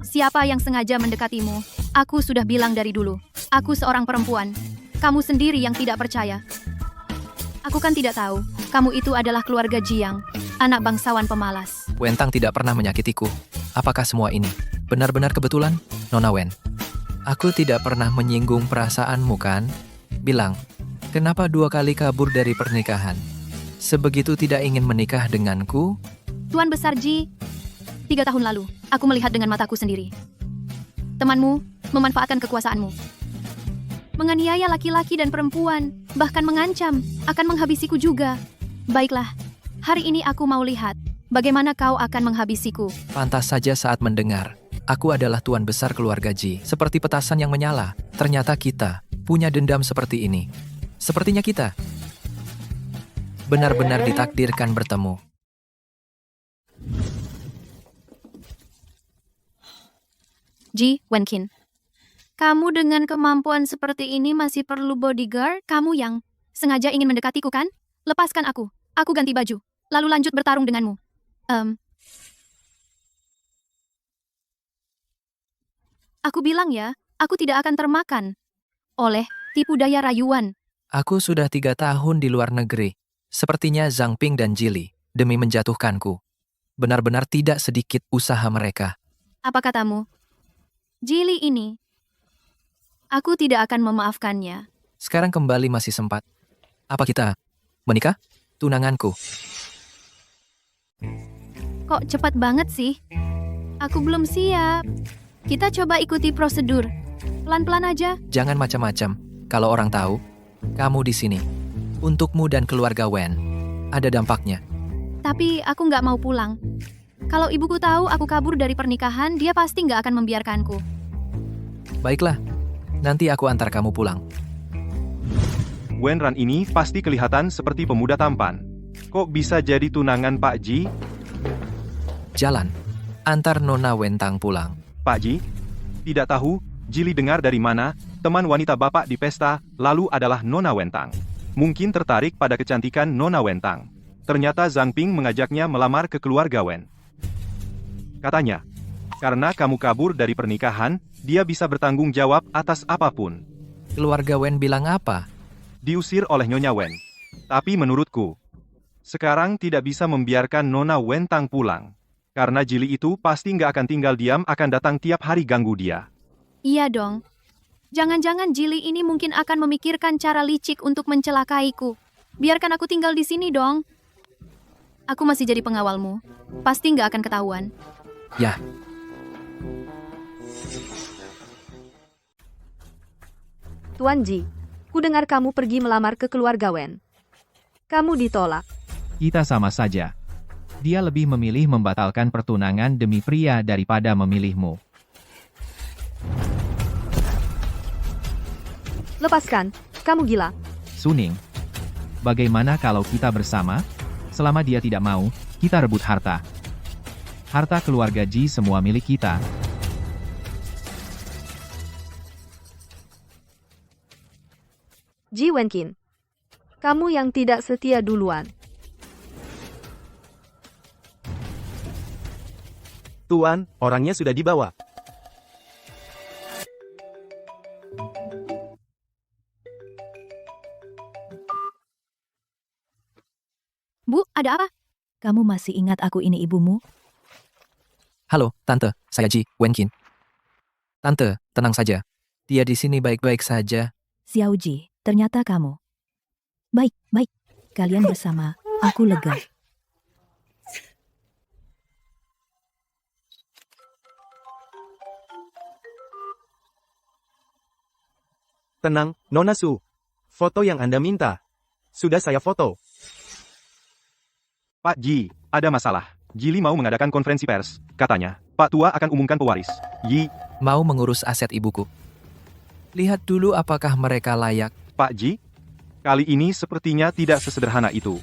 Siapa yang sengaja mendekatimu? Aku sudah bilang dari dulu. Aku seorang perempuan. Kamu sendiri yang tidak percaya. Aku kan tidak tahu. Kamu itu adalah keluarga Jiang, anak bangsawan pemalas. Wentang tidak pernah menyakitiku. Apakah semua ini benar-benar kebetulan, Nona Wen? Aku tidak pernah menyinggung perasaanmu kan? Bilang, kenapa 2 kali kabur dari pernikahan? Sebegitu tidak ingin menikah denganku? Tuan Besar Ji, 3 tahun lalu, aku melihat dengan mataku sendiri. Temanmu memanfaatkan kekuasaanmu. Menganiaya laki-laki dan perempuan, bahkan mengancam, akan menghabisiku juga. Baiklah, hari ini aku mau lihat bagaimana kau akan menghabisiku. Pantas saja saat mendengar Aku adalah tuan besar keluarga Ji. Seperti petasan yang menyala, ternyata kita punya dendam seperti ini. Sepertinya kita benar-benar ditakdirkan bertemu. Ji Wenkin, kamu dengan kemampuan seperti ini masih perlu bodyguard? Kamu yang sengaja ingin mendekatiku kan? Lepaskan aku ganti baju, lalu lanjut bertarung denganmu. Aku bilang ya, aku tidak akan termakan oleh tipu daya rayuan. Aku sudah 3 tahun di luar negeri. Sepertinya Zhang Ping dan Jili demi menjatuhkanku. Benar-benar tidak sedikit usaha mereka. Apa katamu? Jili ini, aku tidak akan memaafkannya. Sekarang kembali masih sempat. Apa kita menikah? Tunanganku. Kok cepat banget sih? Aku belum siap. Kita coba ikuti prosedur. Pelan-pelan aja. Jangan macam-macam. Kalau orang tahu, kamu di sini. Untukmu dan keluarga Wen. Ada dampaknya. Tapi aku nggak mau pulang. Kalau ibuku tahu aku kabur dari pernikahan, dia pasti nggak akan membiarkanku. Baiklah, nanti aku antar kamu pulang. Wen Ran ini pasti kelihatan seperti pemuda tampan. Kok bisa jadi tunangan Pak Ji? Jalan, antar Nona Wentang pulang. Pak Ji? Tidak tahu, Jili dengar dari mana, teman wanita Bapak di pesta, lalu adalah Nona Wentang. Mungkin tertarik pada kecantikan Nona Wentang. Ternyata Zhang Ping mengajaknya melamar ke keluarga Wen. Katanya, karena kamu kabur dari pernikahan, dia bisa bertanggung jawab atas apapun. Keluarga Wen bilang apa? Diusir oleh Nyonya Wen. Tapi menurutku, sekarang tidak bisa membiarkan Nona Wentang pulang. Karena Jili itu pasti nggak akan tinggal diam, akan datang tiap hari ganggu dia. Iya dong. Jangan-jangan Jili ini mungkin akan memikirkan cara licik untuk mencelakaiku. Biarkan aku tinggal di sini dong. Aku masih jadi pengawalmu. Pasti nggak akan ketahuan. Ya. Tuan Ji, ku dengar kamu pergi melamar ke keluarga Wen. Kamu ditolak. Kita sama saja. Dia lebih memilih membatalkan pertunangan demi pria daripada memilihmu. Lepaskan, kamu gila. Suning, bagaimana kalau kita bersama? Selama dia tidak mau, kita rebut harta. Harta keluarga Ji semua milik kita. Ji Wenkin, kamu yang tidak setia duluan. Tuan, orangnya sudah dibawa. Bu, ada apa? Kamu masih ingat aku ini ibumu? Halo, Tante. Saya Ji Wenkin. Tante, tenang saja. Dia di sini baik-baik saja. Xiao Ji, ternyata kamu. Baik, baik. Kalian bersama, aku lega. Tenang, Nona Su. Foto yang Anda minta. Sudah saya foto. Pak Ji, ada masalah. Jili mau mengadakan konferensi pers. Katanya, Pak Tua akan umumkan pewaris. Yi, Mau mengurus aset ibuku. Lihat dulu apakah mereka layak. Pak Ji, kali ini sepertinya tidak sesederhana itu.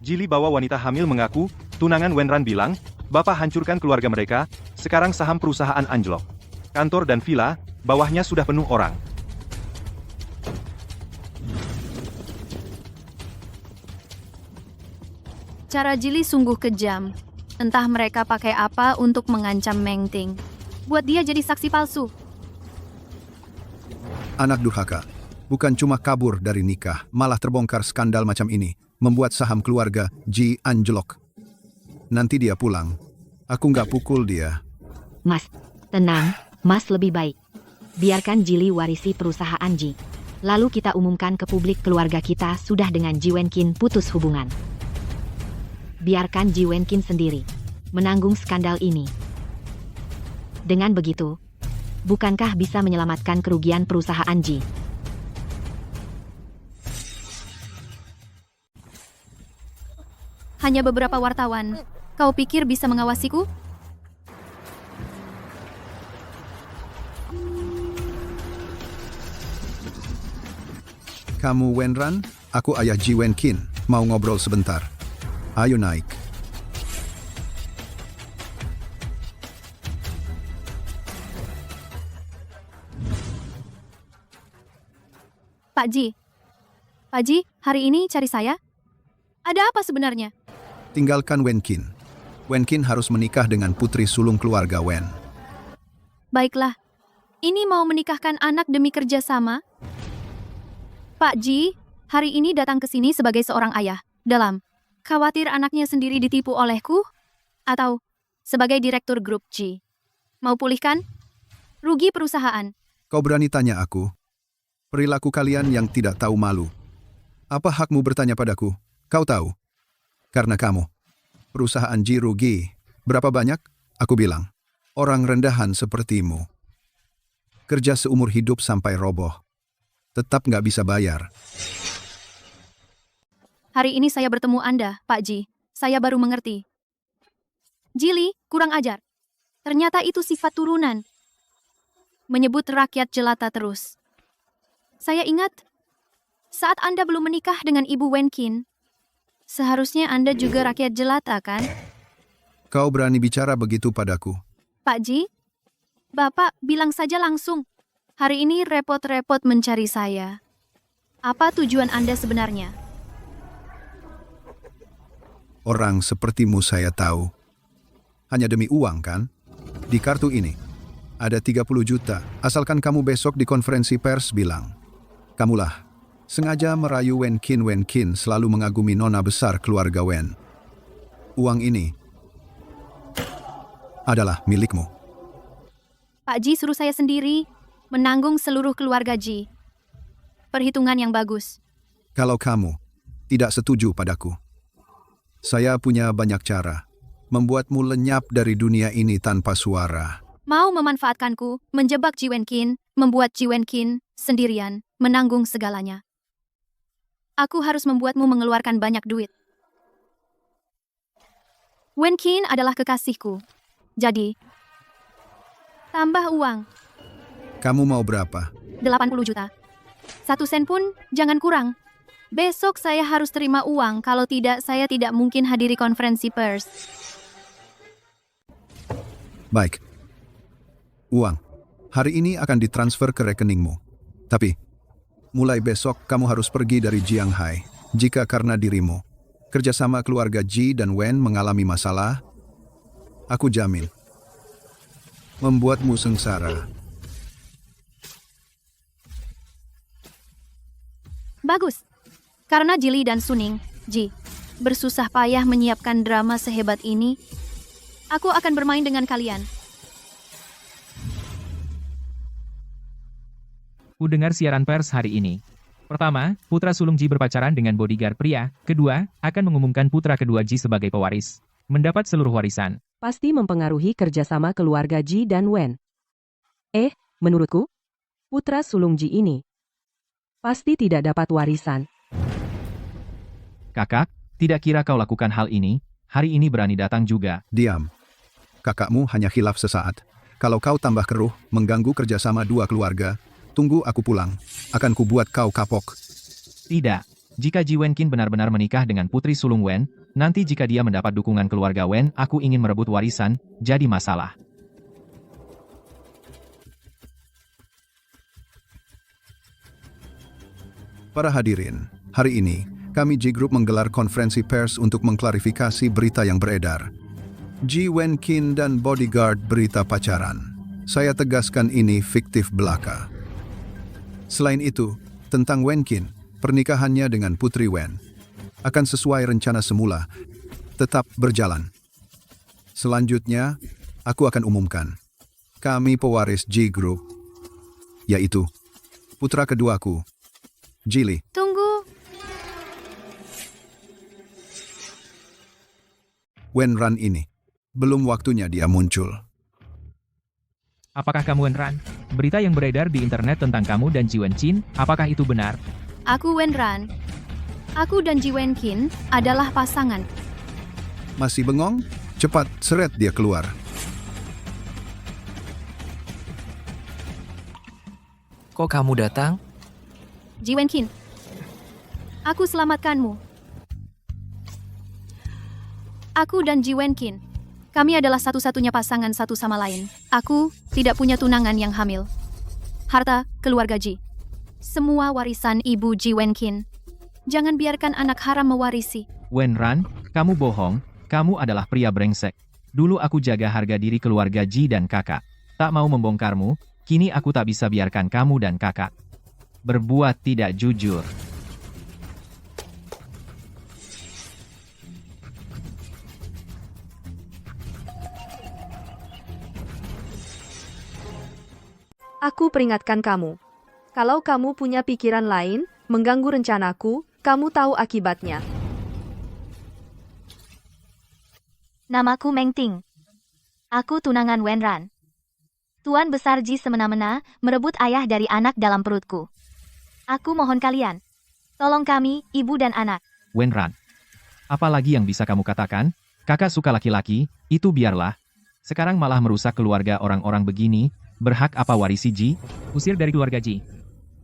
Jili bawa wanita hamil mengaku, tunangan Wenran bilang, Bapak hancurkan keluarga mereka, sekarang saham perusahaan anjlok. Kantor dan villa, bawahnya sudah penuh orang. Cara Jili sungguh kejam. Entah mereka pakai apa untuk mengancam Meng Ting. Buat dia jadi saksi palsu. Anak durhaka. Bukan cuma kabur dari nikah, malah terbongkar skandal macam ini. Membuat saham keluarga Ji anjlok. Nanti dia pulang. Aku nggak pukul dia. Mas, tenang, Mas lebih baik. Biarkan Jili warisi perusahaan Ji. Lalu kita umumkan ke publik keluarga kita sudah dengan Ji Wenkin putus hubungan. Biarkan Ji Wenkin sendiri menanggung skandal ini. Dengan begitu, bukankah bisa menyelamatkan kerugian perusahaan Ji? Hanya beberapa wartawan. Kau pikir bisa mengawasiku? Kamu Wenran, aku ayah Ji Wenkin, mau ngobrol sebentar. Ayo naik. Pak Ji. Pak Ji, hari ini cari saya? Ada apa sebenarnya? Tinggalkan Wenkin. Wenkin harus menikah dengan putri sulung keluarga Wen. Baiklah. Ini mau menikahkan anak demi kerjasama? Pak Ji, hari ini datang ke sini sebagai seorang ayah. Dalam, khawatir anaknya sendiri ditipu olehku? Atau sebagai direktur grup Ji? Mau pulihkan? Rugi perusahaan. Kau berani tanya aku? Perilaku kalian yang tidak tahu malu. Apa hakmu bertanya padaku? Kau tahu? Karena kamu. Perusahaan Ji rugi. Berapa banyak? Aku bilang. Orang rendahan sepertimu. Kerja seumur hidup sampai roboh. Tetap nggak bisa bayar. Hari ini saya bertemu Anda, Pak Ji. Saya baru mengerti. Jili, kurang ajar. Ternyata itu sifat turunan. Menyebut rakyat jelata terus. Saya ingat, saat Anda belum menikah dengan Ibu Wenkin, seharusnya Anda juga rakyat jelata, kan? Kau berani bicara begitu padaku? Pak Ji, Bapak bilang saja langsung. Hari ini repot-repot mencari saya. Apa tujuan Anda sebenarnya? Orang sepertimu saya tahu. Hanya demi uang, kan? Di kartu ini, ada 30 juta. Asalkan kamu besok di konferensi pers bilang, kamulah sengaja merayu Wenkin selalu mengagumi nona besar keluarga Wen. Uang ini adalah milikmu. Pak Ji suruh saya sendiri menanggung seluruh keluarga Ji. Perhitungan yang bagus. Kalau kamu tidak setuju padaku, saya punya banyak cara membuatmu lenyap dari dunia ini tanpa suara. Mau memanfaatkanku, menjebak Ji Wenkin, membuat Ji Wenkin sendirian, menanggung segalanya. Aku harus membuatmu mengeluarkan banyak duit. Wenkin adalah kekasihku. Jadi, tambah uang. Kamu mau berapa? 80 juta. 1 sen pun jangan kurang. Besok saya harus terima uang, kalau tidak saya tidak mungkin hadiri konferensi pers. Baik. Uang. Hari ini akan ditransfer ke rekeningmu. Tapi, mulai besok kamu harus pergi dari Jianghai. Jika karena dirimu, kerjasama keluarga Ji dan Wen mengalami masalah, aku jamin membuatmu sengsara. Bagus. Karena Jili dan Suning, Ji, bersusah payah menyiapkan drama sehebat ini, aku akan bermain dengan kalian. Ku dengar siaran pers hari ini. Pertama, putra sulung Ji berpacaran dengan bodyguard pria. Kedua, akan mengumumkan putra kedua Ji sebagai pewaris. Mendapat seluruh warisan. Pasti mempengaruhi kerjasama keluarga Ji dan Wen. Menurutku, putra sulung Ji ini pasti tidak dapat warisan. Kakak, tidak kira kau lakukan hal ini, hari ini berani datang juga. Diam. Kakakmu hanya khilaf sesaat. Kalau kau tambah keruh, mengganggu kerjasama dua keluarga, tunggu aku pulang. Akan kubuat kau kapok. Tidak. Jika Ji Wenkin benar-benar menikah dengan putri sulung Wen, nanti jika dia mendapat dukungan keluarga Wen, aku ingin merebut warisan, jadi masalah. Para hadirin, hari ini, kami Ji Group menggelar konferensi pers untuk mengklarifikasi berita yang beredar. Ji Wenkin dan bodyguard berita pacaran. Saya tegaskan ini fiktif belaka. Selain itu, tentang Wenkin, pernikahannya dengan Putri Wen akan sesuai rencana semula, tetap berjalan. Selanjutnya, aku akan umumkan. Kami pewaris Ji Group, yaitu putra keduaku, Jili. Tunggu. Wenran ini, belum waktunya dia muncul. Apakah kamu Wenran? Berita yang beredar di internet tentang kamu dan Ji Wenqin, apakah itu benar? Aku Wenran. Aku dan Ji Wenkin adalah pasangan. Masih bengong? Cepat, seret dia keluar. Kok kamu datang? Ji Wenkin, Aku selamatkanmu. Aku dan Ji Wenqin. Kami adalah satu-satunya pasangan satu sama lain. Aku tidak punya tunangan yang hamil. Harta keluarga Ji. Semua warisan ibu Ji Wenqin. Jangan biarkan anak haram mewarisi. Wenran, kamu bohong, kamu adalah pria brengsek. Dulu aku jaga harga diri keluarga Ji dan kakak. Tak mau membongkarmu, kini aku tak bisa biarkan kamu dan kakak berbuat tidak jujur. Aku peringatkan kamu. Kalau kamu punya pikiran lain, mengganggu rencanaku, kamu tahu akibatnya. Namaku Meng Ting. Aku tunangan Wenran. Tuan Besar Ji semena-mena merebut ayah dari anak dalam perutku. Aku mohon kalian, tolong kami, ibu dan anak. Wenran, apa lagi yang bisa kamu katakan? Kakak suka laki-laki, itu biarlah. Sekarang malah merusak keluarga orang-orang begini, berhak apa warisi Ji? Usir dari keluarga Ji.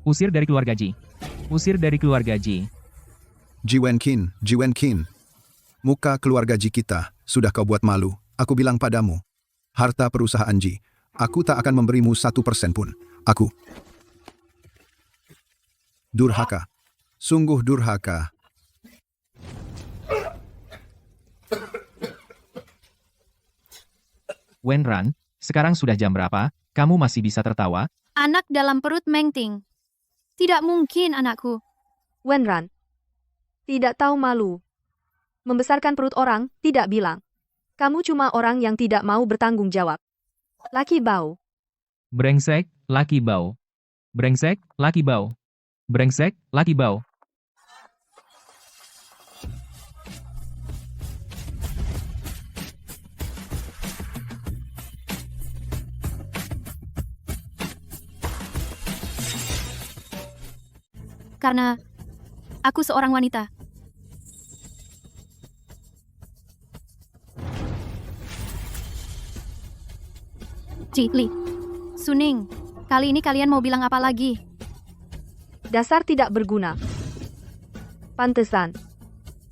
Usir dari keluarga Ji. Usir dari keluarga Ji. Ji Wenqin. Muka keluarga Ji kita, sudah kau buat malu. Aku bilang padamu, harta perusahaan Ji, aku tak akan memberimu 1% pun. Aku. Durhaka. Sungguh durhaka. Wenran, sekarang sudah jam berapa? Kamu masih bisa tertawa? Anak dalam perut Meng Ting. Tidak mungkin anakku. Wenran. Tidak tahu malu. Membesarkan perut orang, tidak bilang. Kamu cuma orang yang tidak mau bertanggung jawab. Laki bau. Brengsek, laki bau. Brengsek, laki bau. Brengsek, laki bau. Karena aku seorang wanita. Ji, Li, Suning, kali ini kalian mau bilang apa lagi? Dasar tidak berguna. Pantesan.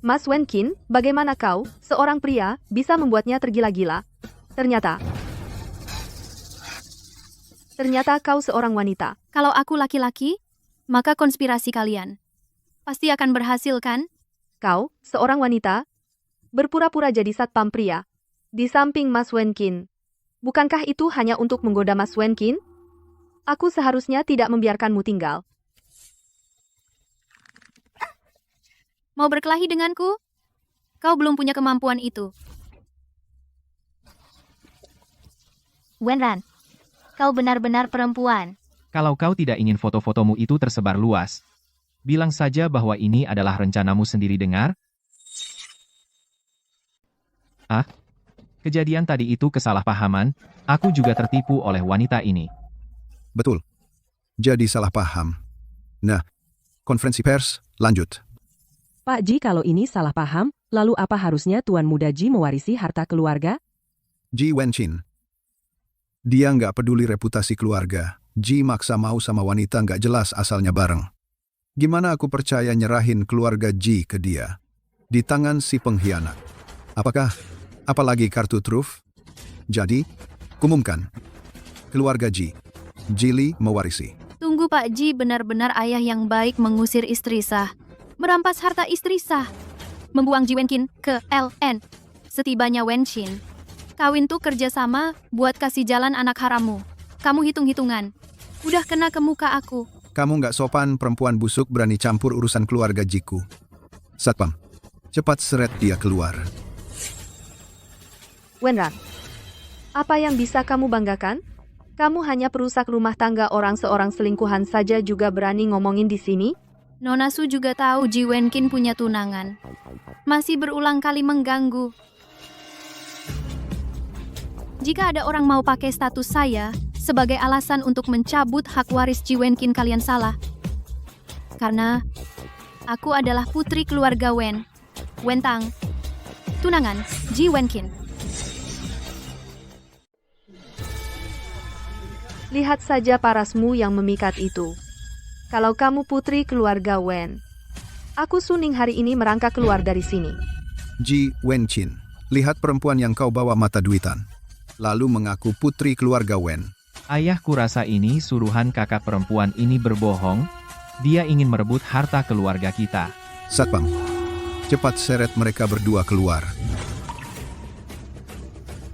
Mas Wenqin, bagaimana kau, seorang pria, bisa membuatnya tergila-gila? Ternyata kau seorang wanita. Kalau aku laki-laki, maka konspirasi kalian pasti akan berhasil kan? Kau, seorang wanita, berpura-pura jadi satpam pria. Di samping Mas Wenqin. Bukankah itu hanya untuk menggoda Mas Wenqin? Aku seharusnya tidak membiarkanmu tinggal. Mau berkelahi denganku? Kau belum punya kemampuan itu. Wenran, kau benar-benar perempuan. Kalau kau tidak ingin foto-fotomu itu tersebar luas, bilang saja bahwa ini adalah rencanamu sendiri dengar. Ah, kejadian tadi itu kesalahpahaman, aku juga tertipu oleh wanita ini. Betul. Jadi salah paham. Nah, konferensi pers, lanjut. Pak Ji, kalau ini salah paham, lalu apa harusnya Tuan Muda Ji mewarisi harta keluarga? Ji Wenqin. Dia nggak peduli reputasi keluarga. Ji maksa mau sama wanita nggak jelas asalnya bareng. Gimana aku percaya nyerahin keluarga Ji ke dia? Di tangan si pengkhianat. Apalagi kartu truf? Jadi, kumumkan. Keluarga Ji. Ji Li mewarisi. Tunggu Pak Ji, benar-benar ayah yang baik mengusir istri sah. Merampas harta istri sah. Membuang Ji Wenqin ke LN. Setibanya Wenqin. Kawin tuh kerjasama buat kasih jalan anak harammu. Kamu hitung-hitungan. Udah kena ke muka aku. Kamu nggak sopan, perempuan busuk berani campur urusan keluarga Jiku. Satpam, cepat seret dia keluar. Wenran, apa yang bisa kamu banggakan? Kamu hanya perusak rumah tangga orang, seorang selingkuhan saja juga berani ngomongin di sini? Nona Su juga tahu Ji Wenqin punya tunangan. Masih berulang kali mengganggu. Jika ada orang mau pakai status saya sebagai alasan untuk mencabut hak waris Ji Wenqin, kalian salah. Karena aku adalah putri keluarga Wen. Wentang. Tunangan Ji Wenqin. Lihat saja parasmu yang memikat itu. Kalau kamu putri keluarga Wen, Aku Suning hari ini merangkak keluar dari sini. Ji Wenqin, lihat perempuan yang kau bawa mata duitan. Lalu mengaku putri keluarga Wen. Ayahku rasa ini suruhan kakak perempuan ini berbohong. Dia ingin merebut harta keluarga kita. Satpam, cepat seret mereka berdua keluar.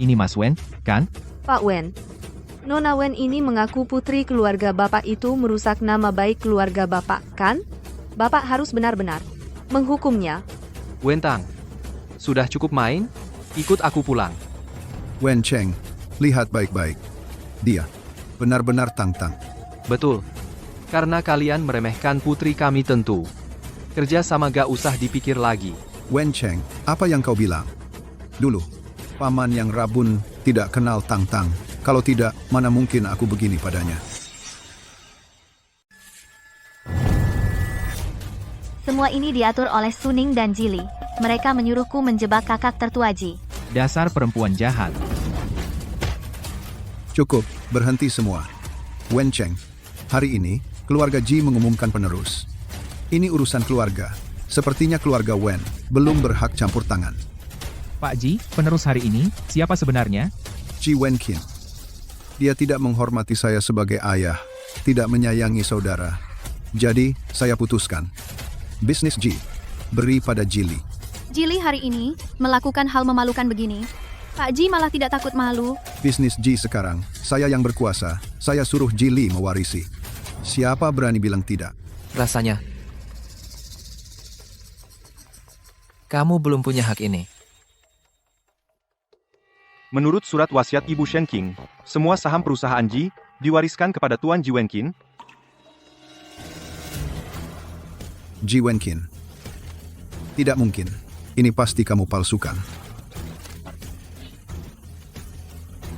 Ini Mas Wen, kan? Pak Wen, Nona Wen ini mengaku putri keluarga Bapak itu merusak nama baik keluarga Bapak, kan? Bapak harus benar-benar menghukumnya. Wentang, sudah cukup main? Ikut aku pulang. Wen Cheng, lihat baik-baik. Dia benar-benar tangtang. Betul. Karena kalian meremehkan putri kami tentu. Kerja sama gak usah dipikir lagi. Wen Cheng, apa yang kau bilang? Dulu, paman yang rabun tidak kenal tangtang. Kalau tidak, mana mungkin aku begini padanya. Semua ini diatur oleh Suning dan Jili. Mereka menyuruhku menjebak kakak tertua Ji. Dasar perempuan jahat. Cukup, berhenti semua. Wen Cheng, hari ini, keluarga Ji mengumumkan penerus. Ini urusan keluarga. Sepertinya keluarga Wen belum berhak campur tangan. Pak Ji, penerus hari ini, siapa sebenarnya? Ji Wenqin. Dia tidak menghormati saya sebagai ayah, tidak menyayangi saudara. Jadi, saya putuskan. Bisnis Ji, beri pada Jili. Jili hari ini melakukan hal memalukan begini. Pak Ji malah tidak takut malu. Bisnis Ji sekarang, saya yang berkuasa, saya suruh Jili mewarisi. Siapa berani bilang tidak? Rasanya, kamu belum punya hak ini. Menurut surat wasiat Ibu Shen Qing, semua saham perusahaan Ji diwariskan kepada Tuan Ji Wenqin. Ji Wenqin. Tidak mungkin. Ini pasti kamu palsukan.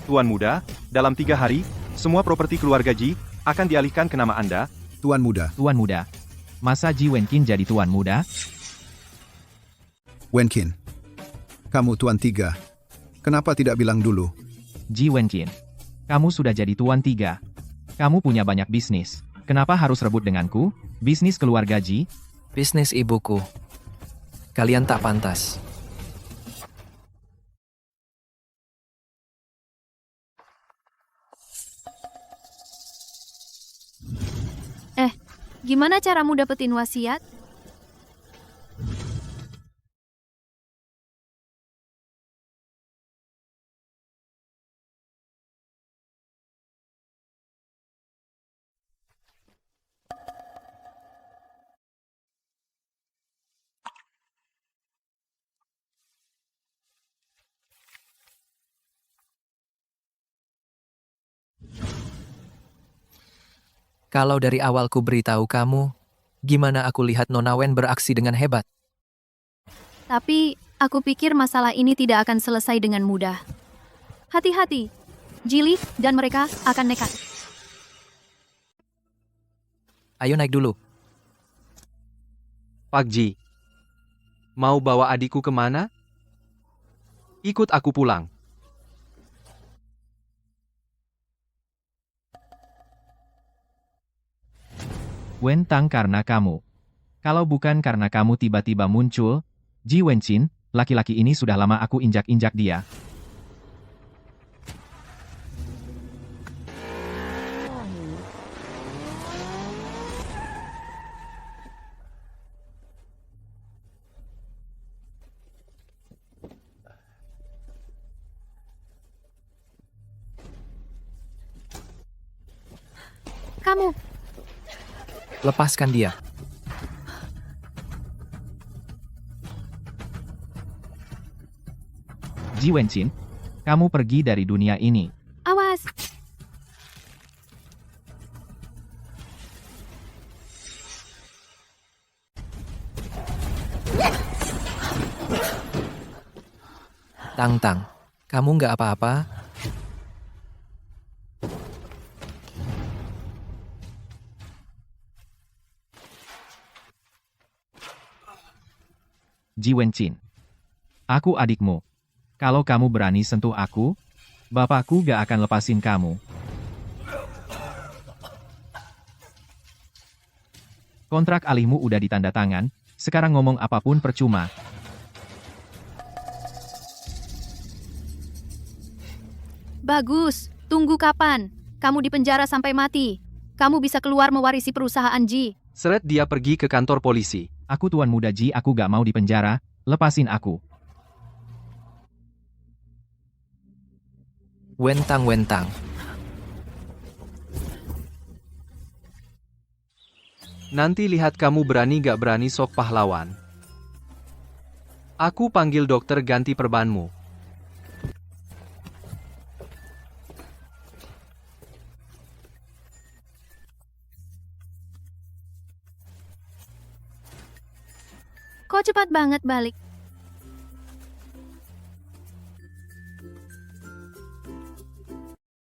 Tuan Muda, dalam 3 hari, semua properti keluarga Ji akan dialihkan ke nama Anda. Tuan Muda. Tuan Muda. Masa Ji Wenqin jadi Tuan Muda? Wenqin. Kamu Tuan 3. Kenapa tidak bilang dulu? Ji Wenqin. Kamu sudah jadi Tuan 3. Kamu punya banyak bisnis. Kenapa harus rebut denganku? Bisnis keluarga Ji? Bisnis ibuku. Kalian tak pantas. Gimana caramu dapetin wasiat? Kalau dari awal ku beritahu kamu, gimana aku lihat Nona Wen beraksi dengan hebat? Tapi, aku pikir masalah ini tidak akan selesai dengan mudah. Hati-hati, Jili dan mereka akan nekat. Ayo naik dulu. Pak Ji, mau bawa adikku kemana? Ikut aku pulang. Wentang karena kamu. Kalau bukan karena kamu tiba-tiba muncul, Ji Wenqin, laki-laki ini sudah lama aku injak-injak dia. Kamu, Lepaskan dia. Ji Wenqin, kamu pergi dari dunia ini. awas. Tang-tang, kamu nggak apa-apa? Ji Wenqin. Aku adikmu. Kalau kamu berani sentuh aku, bapakku gak akan lepasin kamu. Kontrak alihmu udah ditanda tangan, Sekarang ngomong apapun percuma. Bagus, tunggu kapan? Kamu dipenjara sampai mati. Kamu bisa keluar mewarisi perusahaan Ji. Seret dia pergi ke kantor polisi. Aku tuan muda Ji, aku gak mau dipenjara. Lepasin aku. Wentang-wentang. Nanti lihat kamu berani gak berani sok pahlawan. Aku panggil dokter ganti perbanmu. Kok cepat banget balik?